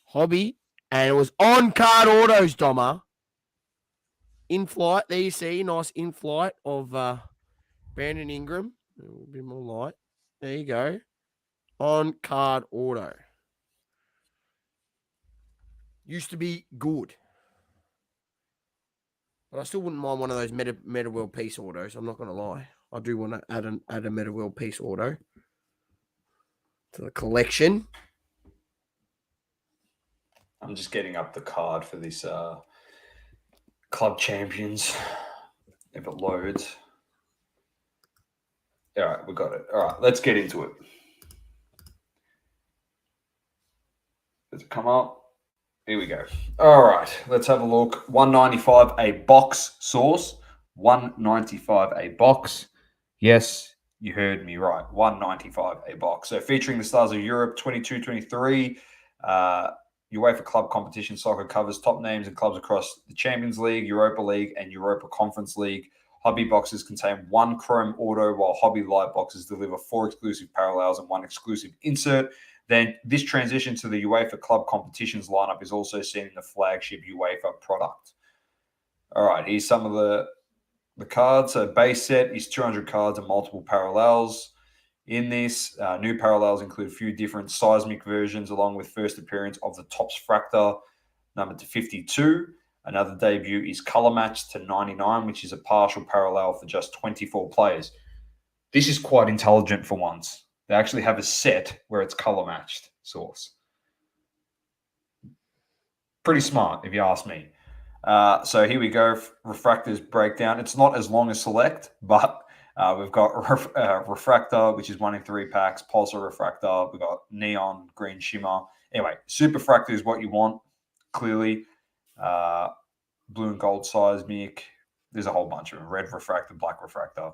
hobby, and it was on card autos, Doma. In flight, there you see, nice in flight of Brandon Ingram. A little bit more light. There you go. On card auto. Used to be good. But I still wouldn't mind one of those Meta World Peace autos. I'm not going to lie. I do want to add a Meta World Peace auto to the collection. I'm just getting up the card for this Club Champions. If it loads. All right, we got it. All right, let's get into it. Does it come up? Here we go. All right, let's have a look. $195 a box sauce. $195 a box. Yes, you heard me right. $195 a box. So featuring the stars of Europe 22-23. UEFA Club Competition Soccer covers top names and clubs across the Champions League, Europa League, and Europa Conference League. Hobby boxes contain one chrome auto, while hobby light boxes deliver 4 exclusive parallels and 1 exclusive insert. Then this transition to the UEFA Club Competitions lineup is also seen in the flagship UEFA product. All right, here's some of the cards. So base set is 200 cards and multiple parallels. In this, new parallels include a few different seismic versions, along with first appearance of the Topps Fractor, numbered to 52. Another debut is Color Match to 99, which is a partial parallel for just 24 players. This is quite intelligent for once. They actually have a set where it's color matched source. Pretty smart, if you ask me. So here we go. Refractors breakdown. It's not as long as Select, but we've got Refractor, which is 1 in 3 packs. Pulsar Refractor. We've got Neon, Green Shimmer. Anyway, Super Fractor is what you want, clearly. Blue and Gold Seismic. There's a whole bunch of them. Red Refractor, Black Refractor.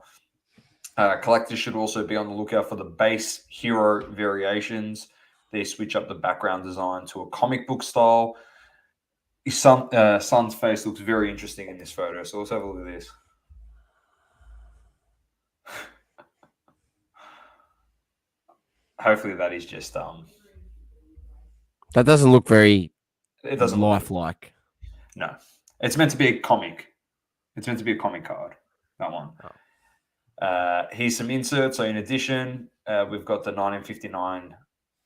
Collectors should also be on the lookout for the base hero variations. They switch up the background design to a comic book style. His son's face looks very interesting in this photo, so let's have a look at this. Hopefully that is just That doesn't look very it doesn't lifelike. No. It's meant to be a comic. It's meant to be a comic card, that one. Oh. Here's some inserts. So in addition, we've got the 1959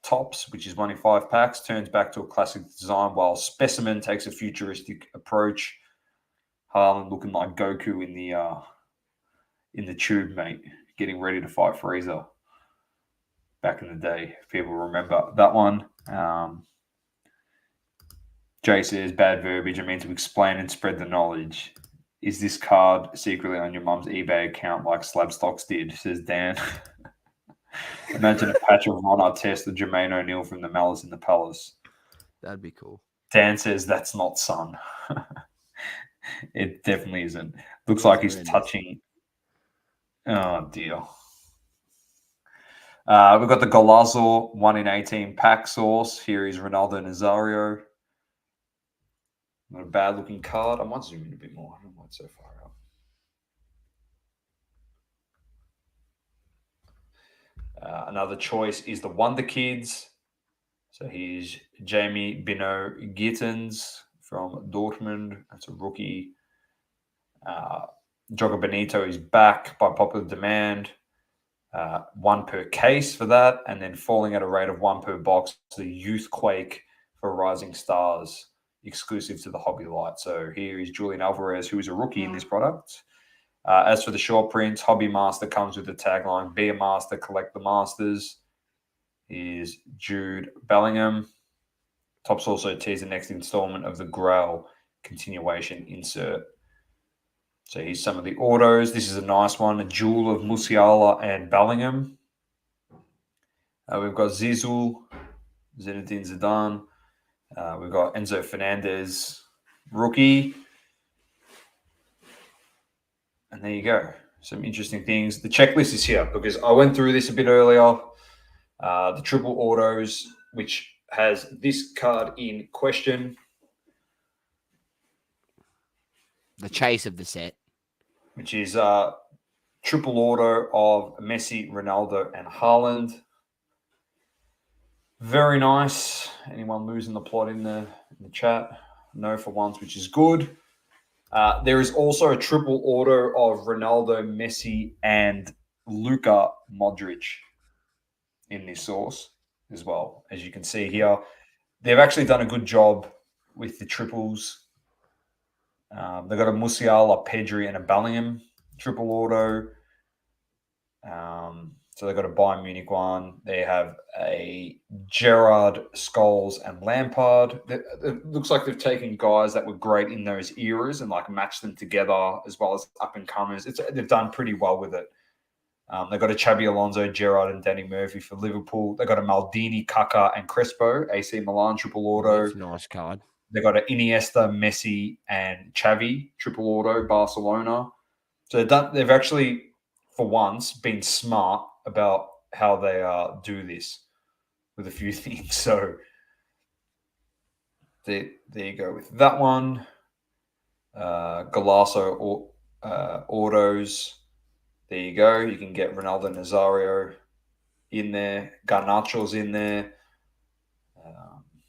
Topps, which is 1 in 5 packs, turns back to a classic design, while Specimen takes a futuristic approach. Haaland looking like Goku in the tube, mate, getting ready to fight Frieza. Back in the day, if people remember that one. Jay says, bad verbiage. I mean to explain and spread the knowledge. Is this card secretly on your mum's eBay account like Slabstocks did, says Dan. Imagine a patch of Ron Artest, the Jermaine O'Neal from the Malice in the Palace. That'd be cool. Dan says that's not Son. It definitely isn't. Looks like he's touching. Oh, dear. We've got the Golazo 1 in 18 pack source. Here is Ronaldo Nazario. Not a bad looking card. I might zoom in a bit more. I don't know why it's so far out. Another choice is the Wonder Kids. So here's Jamie Bino Gittens from Dortmund. That's a rookie. Joga Benito is back by popular demand. 1 per case for that. And then falling at a rate of 1 per box, the Youth Quake for Rising Stars, exclusive to the Hobby Light. So here is Julian Alvarez, who is a rookie in this product. As for the short prints, Hobby Master comes with the tagline, be a master, collect the masters. Is Jude Bellingham. Topps also teased the next installment of the Grail continuation insert. So here's some of the autos. This is a nice one, a duel of Musiala and Bellingham. We've got Zizou, Zinedine Zidane. We've got Enzo Fernandez, rookie. And there you go. Some interesting things. The checklist is here because I went through this a bit earlier. The triple autos, which has this card in question. The chase of the set. Which is triple auto of Messi, Ronaldo, and Haaland. Very nice. Anyone losing the plot in the chat? No for once, which is good. There is also a triple auto of Ronaldo, Messi, and Luka Modric in this source as well. As you can see here, they've actually done a good job with the triples. They've got a Musiala, Pedri, and a Bellingham triple auto. So they've got a Bayern Munich one. They have a Gerrard, Scholes, and Lampard. It looks like they've taken guys that were great in those eras and like matched them together as well as up and comers. They've done pretty well with it. They've got a Xabi Alonso, Gerrard, and Danny Murphy for Liverpool. They've got a Maldini, Kaká, and Crespo, AC Milan triple auto. That's a nice card. They've got an Iniesta, Messi, and Xavi triple auto, Barcelona. So they've actually, for once, been smart about how they do this with a few things. So there you go with that one. Golasso autos. There you go. You can get Ronaldo Nazario in there. Garnacho's in there.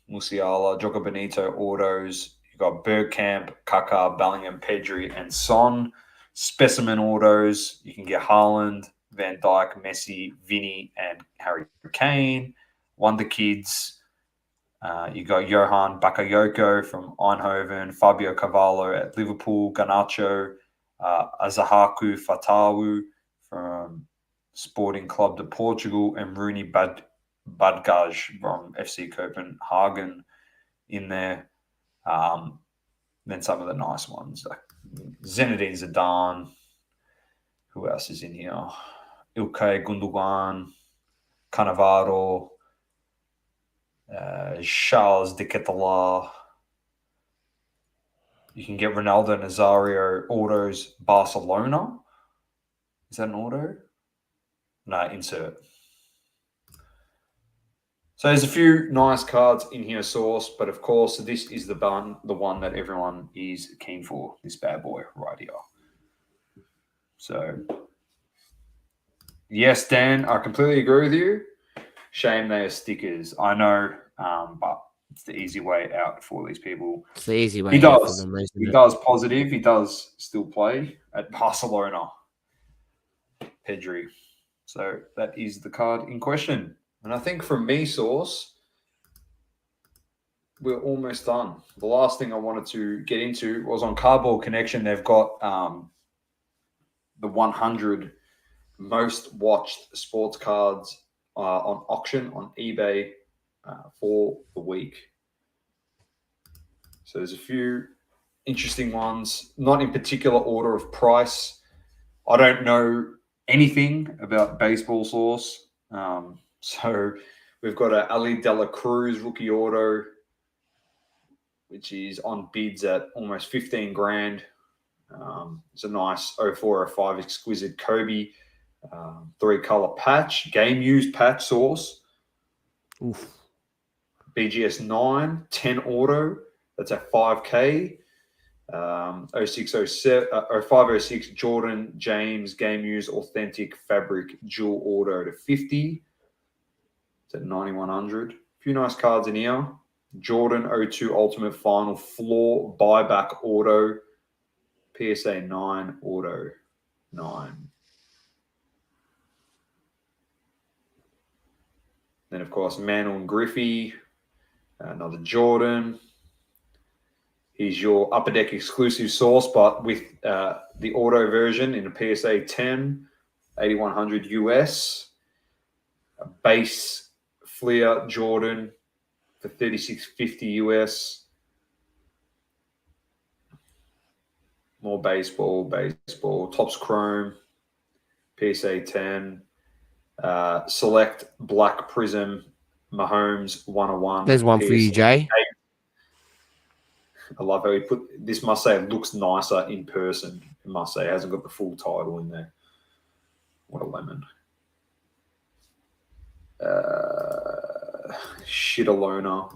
Musiala, Jogo Benito autos. You've got Bergkamp, Kaká, Bellingham, Pedri, and Son. Specimen autos. You can get Haaland, Van Dijk, Messi, Vinny, and Harry Kane. Wonder Kids. You got Johan Bakayoko from Eindhoven, Fabio Cavallo at Liverpool, Garnacho, Azahaku Fatawu from Sporting Club de Portugal, and Rooney Badgaj from FC Copenhagen in there. Then some of the nice ones like Zinedine Zidane. Who else is in here? Ilkay Gundogan, Cannavaro, Charles de Ketelaere. You can get Ronaldo Nazario autos Barcelona. Is that an auto? No, insert. So there's a few nice cards in here, Source, but of course this is the one that everyone is keen for, this bad boy right here. So, yes, Dan, I completely agree with you. Shame they are stickers. I know, but it's the easy way out for these people. It's the easy way He out does. for them, isn't He it? does positive. He does still play at Barcelona. Pedri. So that is the card in question. And I think from me, Source, we're almost done. The last thing I wanted to get into was on Cardboard Connection. They've got the 100 most watched sports cards on auction on eBay for the week. So there's a few interesting ones, not in particular order of price. I don't know anything about baseball, Source. So we've got a Ali De La Cruz rookie auto, which is on bids at almost 15 grand. It's a nice 0405 exquisite Kobe 3-color patch, game used patch, Source. Oof. BGS 9, 10 auto. That's at 5K. 0607, 0506 Jordan James game used authentic fabric dual auto to 50. It's at 9100. A few nice cards in here. Jordan 02 Ultimate Final Floor Buyback Auto. PSA 9 Auto 9. Then, of course, Manuel and Griffey. Another Jordan. He's your Upper Deck exclusive Source, but with the auto version in a PSA 10, 8100 US. A base Fleer Jordan for 3650 US. More baseball. Topps Chrome, PSA 10. Select Black Prism Mahomes 101. There's one for you, Jay. I love how he put this. Must say it looks nicer in person. It must say it hasn't got the full title in there. What a lemon. Shitalona.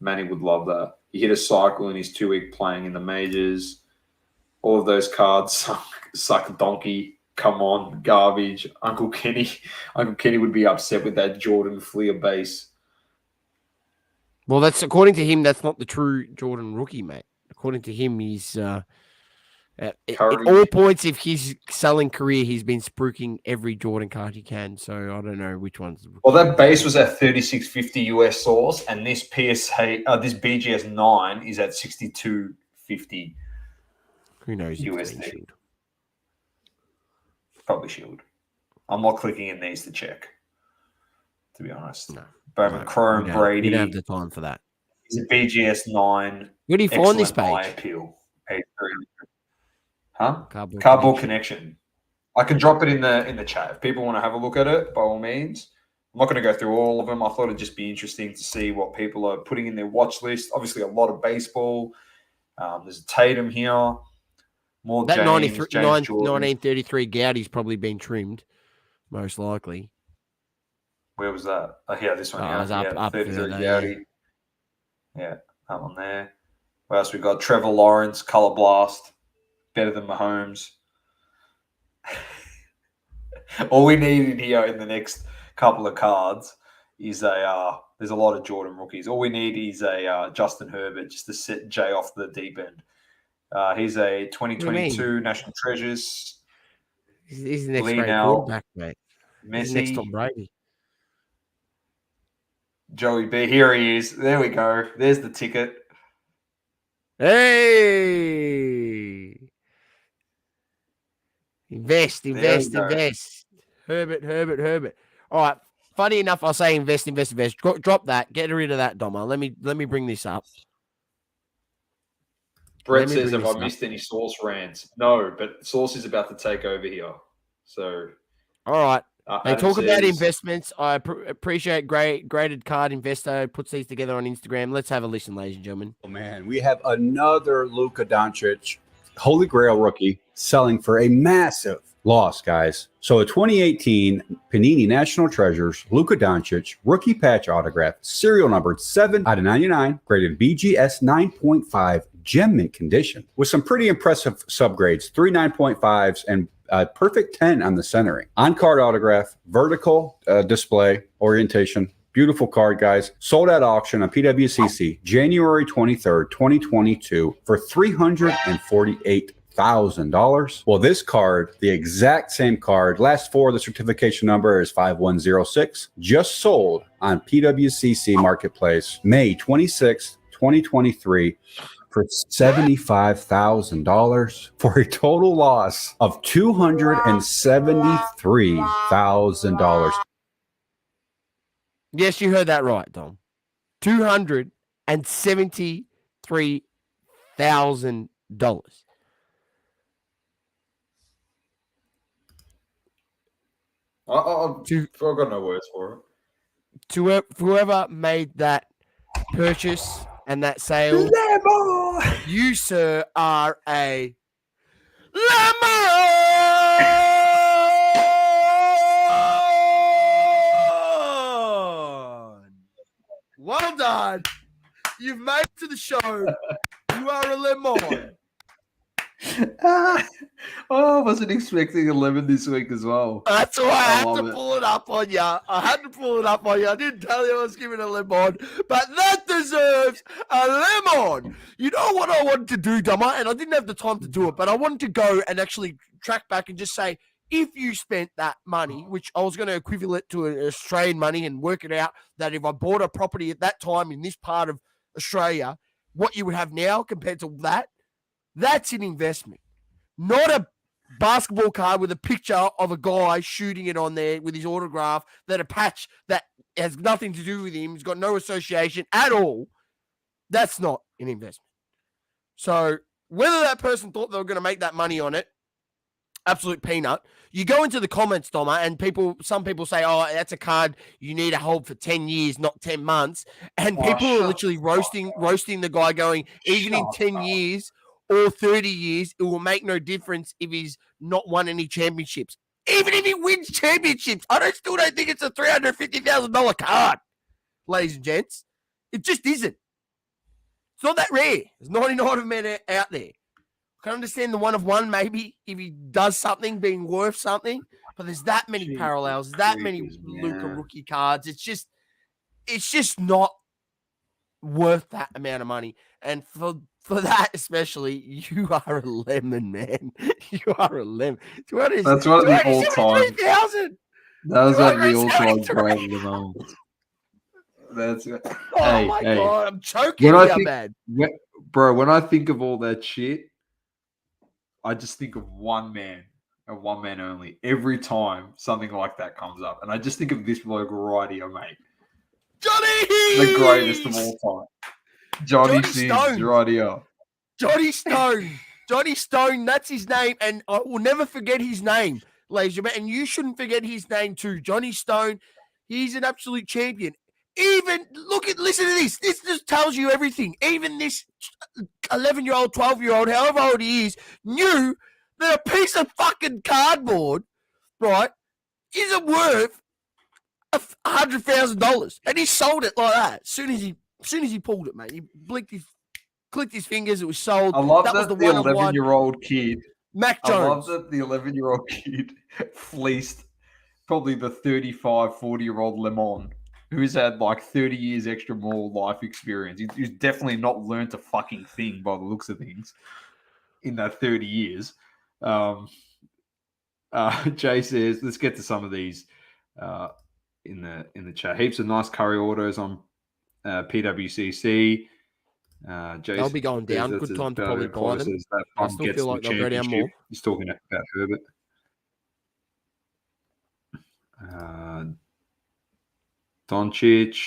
Manny would love that. He hit a cycle in his 2-week playing in the majors. All of those cards suck a donkey. Come on, garbage. Uncle Kenny would be upset with that Jordan Fleer base. Well, that's according to him. That's not the true Jordan rookie, mate. According to him, he's at all points of his selling career, he's been spruiking every Jordan card he can. So I don't know which one's the rookie. Well, that base was at 36.50 US source, and this this BGS 9 is at 62.50. Who knows? USD. Probably Shield. I'm not clicking in these to check, to be honest. No. Bowman Chrome, Brady. We don't have the time for that. Is it BGS 9? Where do you find this page? Eye appeal. Huh? Cardboard connection. I can drop it in the chat. If people want to have a look at it, by all means. I'm not going to go through all of them. I thought it'd just be interesting to see what people are putting in their watch list. Obviously, a lot of baseball. There's a Tatum here. More that James 1933 Gaudi's probably been trimmed, most likely. Where was that? Oh, yeah, this one. It was up 33 there, Gaudi. Yeah, that one there. What else we got? Trevor Lawrence, Color Blast, better than Mahomes. All we need in here in the next couple of cards is there's a lot of Jordan rookies. All we need is a Justin Herbert just to set Jay off the deep end. He's a 2022 National Treasures. He's the next great quarterback, mate. Messi. He's next Tom Brady. Joey B. Here he is. There we go. There's the ticket. Hey! Invest. Herbert. All right. Funny enough, I'll say invest. Drop that. Get rid of that, Doma. Let me bring this up. Brett says, have I missed any Source rants? No, but Source is about to take over here. So, all right. They talk about investments. I appreciate Graded Card Investor puts these together on Instagram. Let's have a listen, ladies and gentlemen. Oh, man. We have another Luka Doncic Holy Grail rookie selling for a massive loss, guys. So a 2018 Panini National Treasures Luka Doncic rookie patch autograph, serial numbered 7/99, graded BGS 9.5, gem mint condition with some pretty impressive subgrades, 3 9.5s and perfect 10 on the centering. On-card autograph, vertical display, orientation. Beautiful card, guys. Sold at auction on PWCC January 23rd, 2022 for $348,000. Well, this card, the exact same card, last four of the certification number is 5106, just sold on PWCC Marketplace May 26th, 2023 for $75,000 for a total loss of $273,000. Yes, you heard that right, Dom. $273,000. I've got no words for it. To whoever made that purchase and that sale, you, sir, are a Lemon! Well done. You've made it to the show. You are a lemon. I wasn't expecting 11 this week as well. That's why I had to pull it up on you. I didn't tell you I was giving a lemon, but that deserves a lemon. You know what I wanted to do, Dummer? And I didn't have the time to do it, but I wanted to go and actually track back and just say, if you spent that money, which I was going to equivalent to an Australian money and work it out, that if I bought a property at that time in this part of Australia, what you would have now compared to that, that's an investment. Not a basketball card with a picture of a guy shooting it on there with his autograph, that a patch that has nothing to do with him, he's got no association at all. That's not an investment. So whether that person thought they were going to make that money on it, absolute peanut. You go into the comments, Doma, and some people say, oh, that's a card you need to hold for 10 years, not 10 months. And people are literally roasting the guy, going, even in 10 years or 30 years, it will make no difference if he's not won any championships. Even if he wins championships, I still don't think it's a $350,000 card, ladies and gents. It just isn't. It's not that rare. There's 99 of them out there. I can understand the 1 of 1 maybe if he does something being worth something, but there's that many Jesus parallels, that many creepers, Luka man. rookie cards. It's just not worth that amount of money. And for that especially, you are a lemon, man. You are a lemon. That's one of the all-time. 273,000. That was one of the all-time 273. great lemons. That's it. Oh my God, I'm choking When I here, think- man. Bro, when I think of all that shit, I just think of one man and one man only every time something like that comes up. And I just think of this bloke right here, mate. Johnny! The greatest of all time. Johnny Sins Stones. right here. Johnny Stone. Johnny Stone, that's his name. And I will never forget his name, ladies and gentlemen. And you shouldn't forget his name too. Johnny Stone, he's an absolute champion. Even, listen to this. This just tells you everything. Even this 11-year-old, 12-year-old, however old he is, knew that a piece of fucking cardboard, right, isn't worth $100,000. And he sold it like that. As soon as he pulled it, mate. He clicked his fingers, it was sold. I love that was that the 1 of 1. 11-year-old kid. Mac I love Jones. that the 11-year-old kid fleeced probably the 35, 40-year-old Lemon, who's had like 30 years extra more life experience. He's definitely not learned a fucking thing by the looks of things in that 30 years. Jay says, let's get to some of these in the chat. Heaps of nice curry orders on PWCC. They'll be going down. Good time to probably buy them. I still feel like they'll go down more. He's talking about Herbert. Doncic.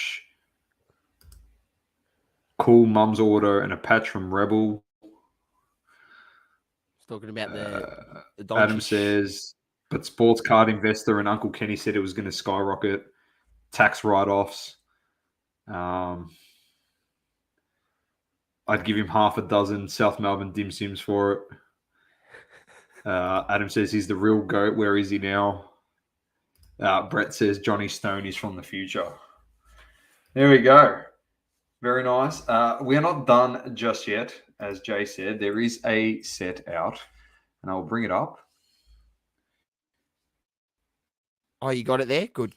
Cool mum's order and a patch from Rebel. He's talking about the Adam Doncic. says, but sports card investor and Uncle Kenny said it was going to skyrocket. Tax write-offs. I'd give him half a dozen South Melbourne dim sims for it. Adam says he's the real GOAT. Where is he now? Brett says Johnny Stone is from the future. There we go. Very nice. We are not done just yet. As Jay said, there is a set out, and I'll bring it up. Oh, you got it there? Good.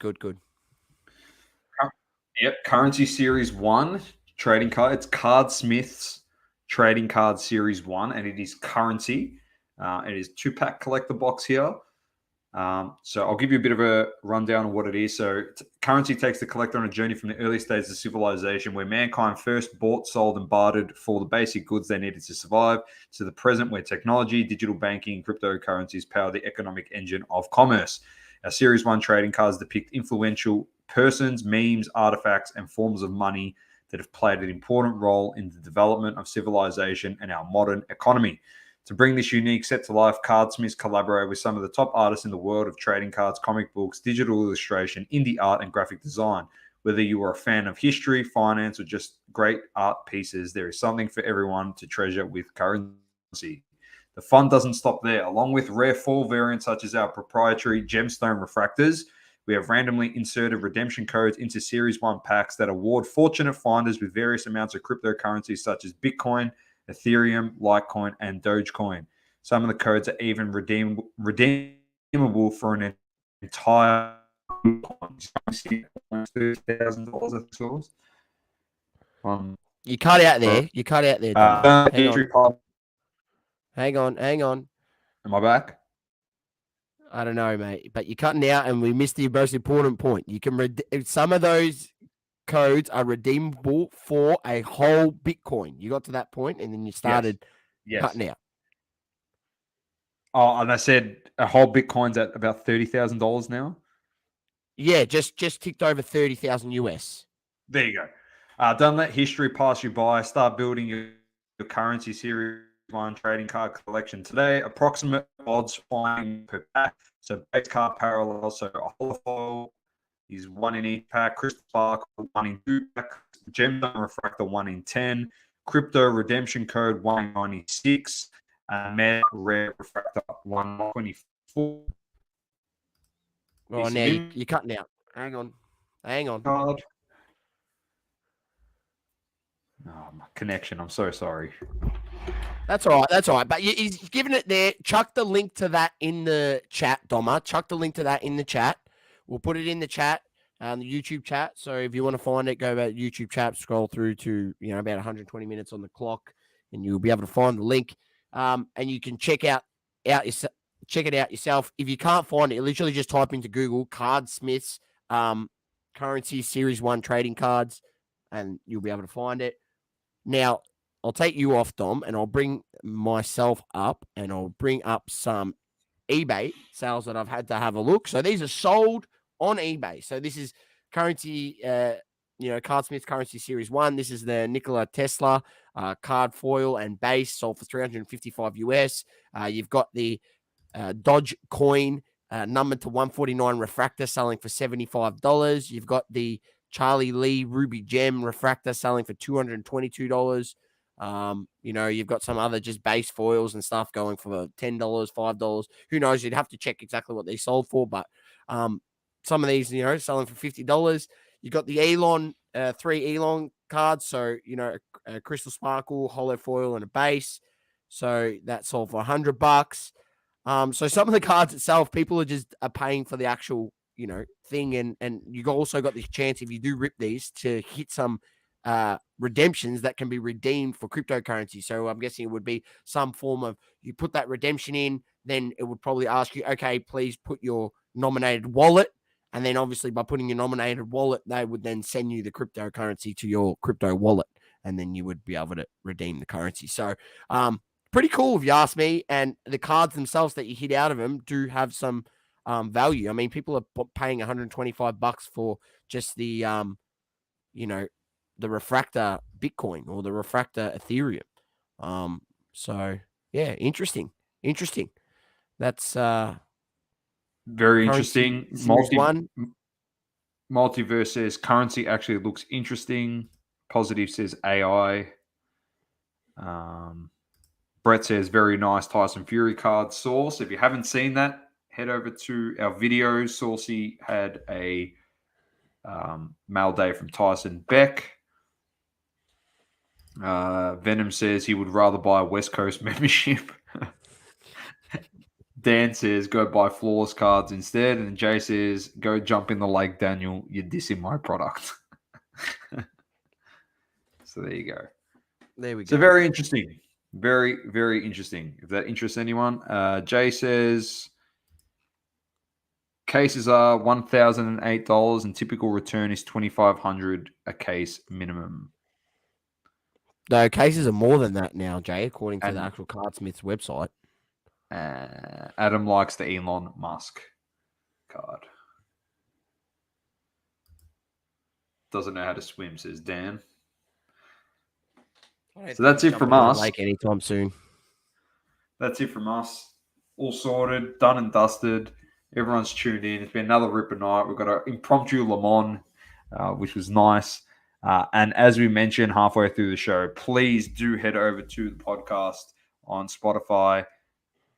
Yep, Currency Series 1 trading card. It's Card Smith's Trading Card Series 1, and it is currency. It is 2-pack collector box here. So I'll give you a bit of a rundown of what it is. So currency takes the collector on a journey from the early stages of civilization where mankind first bought, sold, and bartered for the basic goods they needed to survive, to the present where technology, digital banking, and cryptocurrencies power the economic engine of commerce. Our Series 1 trading cards depict influential persons, memes, artifacts, and forms of money that have played an important role in the development of civilization and our modern economy. To bring this unique set to life, Cardsmiths collaborate with some of the top artists in the world of trading cards, comic books, digital illustration, indie art, and graphic design. Whether you are a fan of history, finance, or just great art pieces, there is something for everyone to treasure with currency. The fun doesn't stop there. Along with rare foil variants such as our proprietary gemstone refractors, we have randomly inserted redemption codes into Series 1 packs that award fortunate finders with various amounts of cryptocurrencies such as Bitcoin, Ethereum, Litecoin, and Dogecoin. Some of the codes are even redeemable for an entire $30,000. You cut out there. Hang on. Am I back? I don't know, mate, but you're cutting out, and we missed the most important point. You can some of those codes are redeemable for a whole Bitcoin. You got to that point, and then you started cutting out. Oh, and I said a whole Bitcoin's at about $30,000 now. Yeah, just ticked over 30,000 US. There you go. Don't let history pass you by. Start building your currency Series 1 trading card collection today. Approximate odds flying per pack. So base card parallel. So a holofoil is 1 in each pack. Crystal Sparkle 1 in 2 pack. Gemstone Refractor 1 in 10. Crypto Redemption Code 1 in 96. And Meta Rare Refractor 1 in 24. Oh, now you're cutting out. Hang on. Card. Oh, my connection. I'm so sorry. That's all right. That's all right. But he's giving it there. Chuck the link to that in the chat, Doma. Chuck the link to that in the chat. We'll put it in the chat, the YouTube chat. So if you want to find it, go about YouTube chat, scroll through to about 120 minutes on the clock, and you'll be able to find the link. And you can check it out yourself. If you can't find it, literally just type into Google Cardsmiths Currency Series 1 trading cards, and you'll be able to find it. Now, I'll take you off, Dom, and I'll bring myself up, and I'll bring up some eBay sales that I've had to have a look. So these are sold on eBay. So this is currency, Cardsmiths Currency Series 1. This is the Nikola Tesla card foil and base, sold for $355 US. You've got the Dodge coin numbered to 149 refractor selling for $75. You've got the Charlie Lee Ruby Gem refractor selling for $222. You've got some other just base foils and stuff going for $10, $5. Who knows? You'd have to check exactly what they sold for, but some of these, selling for $50. You got the Elon, 3 Elon cards. So, a crystal sparkle, hollow foil, and a base. So that sold for $100. So some of the cards itself, people are paying for the actual, thing. And you also got the chance, if you do rip these, to hit some redemptions that can be redeemed for cryptocurrency. So I'm guessing it would be some form of, you put that redemption in, then it would probably ask you, okay, please put your nominated wallet. And then obviously by putting your nominated wallet, they would then send you the cryptocurrency to your crypto wallet. And then you would be able to redeem the currency. So pretty cool if you ask me. And the cards themselves that you hit out of them do have some value. I mean, people are paying $125 for just the, the refractor Bitcoin or the refractor Ethereum. So yeah, interesting. That's very interesting. One. Multiverse says currency actually looks interesting. Positive says AI. Brett says very nice Tyson Fury card. Source, if you haven't seen that, head over to our videos. Saucy had a mail day from Tyson Beck. Venom says he would rather buy a West Coast membership. Dan says go buy flawless cards instead. And Jay says go jump in the lake, Daniel. You're dissing my product. So there you go. There we go. So very interesting. Very, very interesting. If that interests anyone. Jay says cases are $1,008 and typical return is $2,500 a case minimum. No, cases are more than that now, Jay, according to the actual Cardsmiths website. Adam likes the Elon Musk card. Doesn't know how to swim, says Dan. So that's it from us. Like anytime soon. That's it from us. All sorted, done and dusted. Everyone's tuned in. It's been another ripper night. We've got an impromptu Le Mans, which was nice. And as we mentioned halfway through the show, please do head over to the podcast on Spotify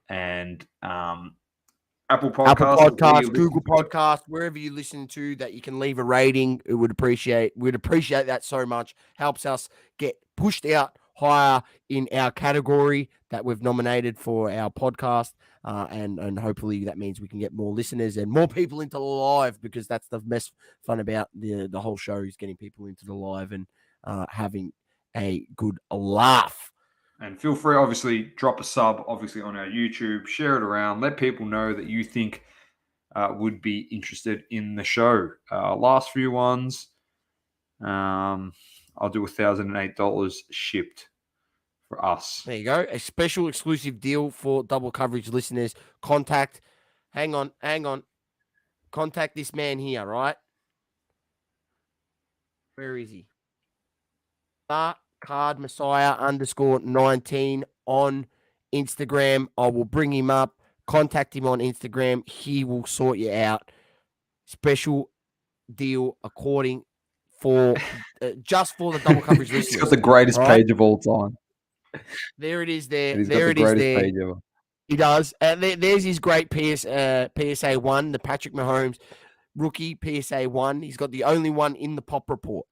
and Apple Podcasts, Google Podcasts, wherever you listen to that, you can leave a rating. We'd appreciate that so much. Helps us get pushed out higher in our category that we've nominated for our podcast. And hopefully that means we can get more listeners and more people into the live, because that's the best fun about the whole show, is getting people into the live and having a good laugh. And feel free, obviously, drop a sub, obviously, on our YouTube. Share it around. Let people know that you think would be interested in the show. Last few ones, I'll do $1,008 shipped for us. There you go. A special exclusive deal for double coverage listeners. Hang on. Contact this man here, right? Where is he? Card Messiah _19 on Instagram. I will bring him up. Contact him on Instagram. He will sort you out. Special deal according for just for the double coverage listeners. He's got the greatest page of all time. There it is. There He's there got the it is. greatest There page ever. he does. There's his great PSA 1, the Patrick Mahomes rookie PSA 1. He's got the only one in the pop report.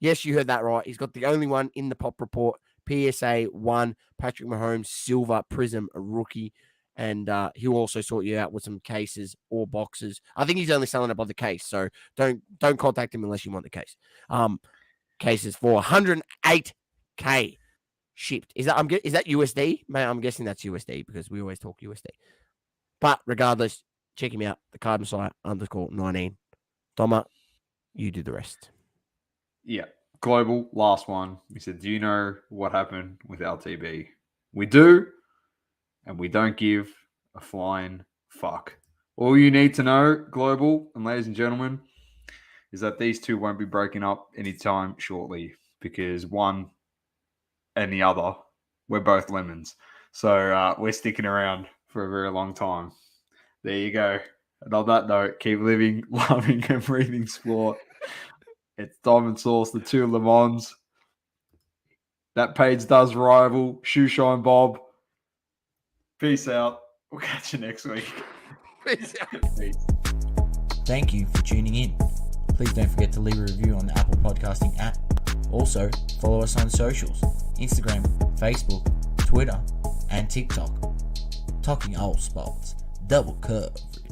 Yes, you heard that right. He's got the only one in the pop report, PSA 1, Patrick Mahomes, silver, Prism, a rookie. And he'll also sort you out with some cases or boxes. I think he's only selling it by the case, so don't contact him unless you want the case. Cases for 108K shipped. Is that USD? Man, I'm guessing that's USD because we always talk USD. But regardless, check him out. The Card Messiah _19. Doma, you do the rest. Yeah. Global, last one. We said, do you know what happened with LTB? We do, and we don't give a flying fuck. All you need to know, Global, and ladies and gentlemen, is that these two won't be breaking up anytime shortly because one and the other, we're both lemons. So we're sticking around for a very long time. There you go. And on that note, keep living, loving, and breathing sport. It's Diamond Sauce, the two Le Mans. That page does rival Shoeshine Bob. Peace out. We'll catch you next week. Peace out. Peace. Thank you for tuning in. Please don't forget to leave a review on the Apple Podcasting app. Also, follow us on socials, Instagram, Facebook, Twitter, and TikTok. Talking all sports, double coverage.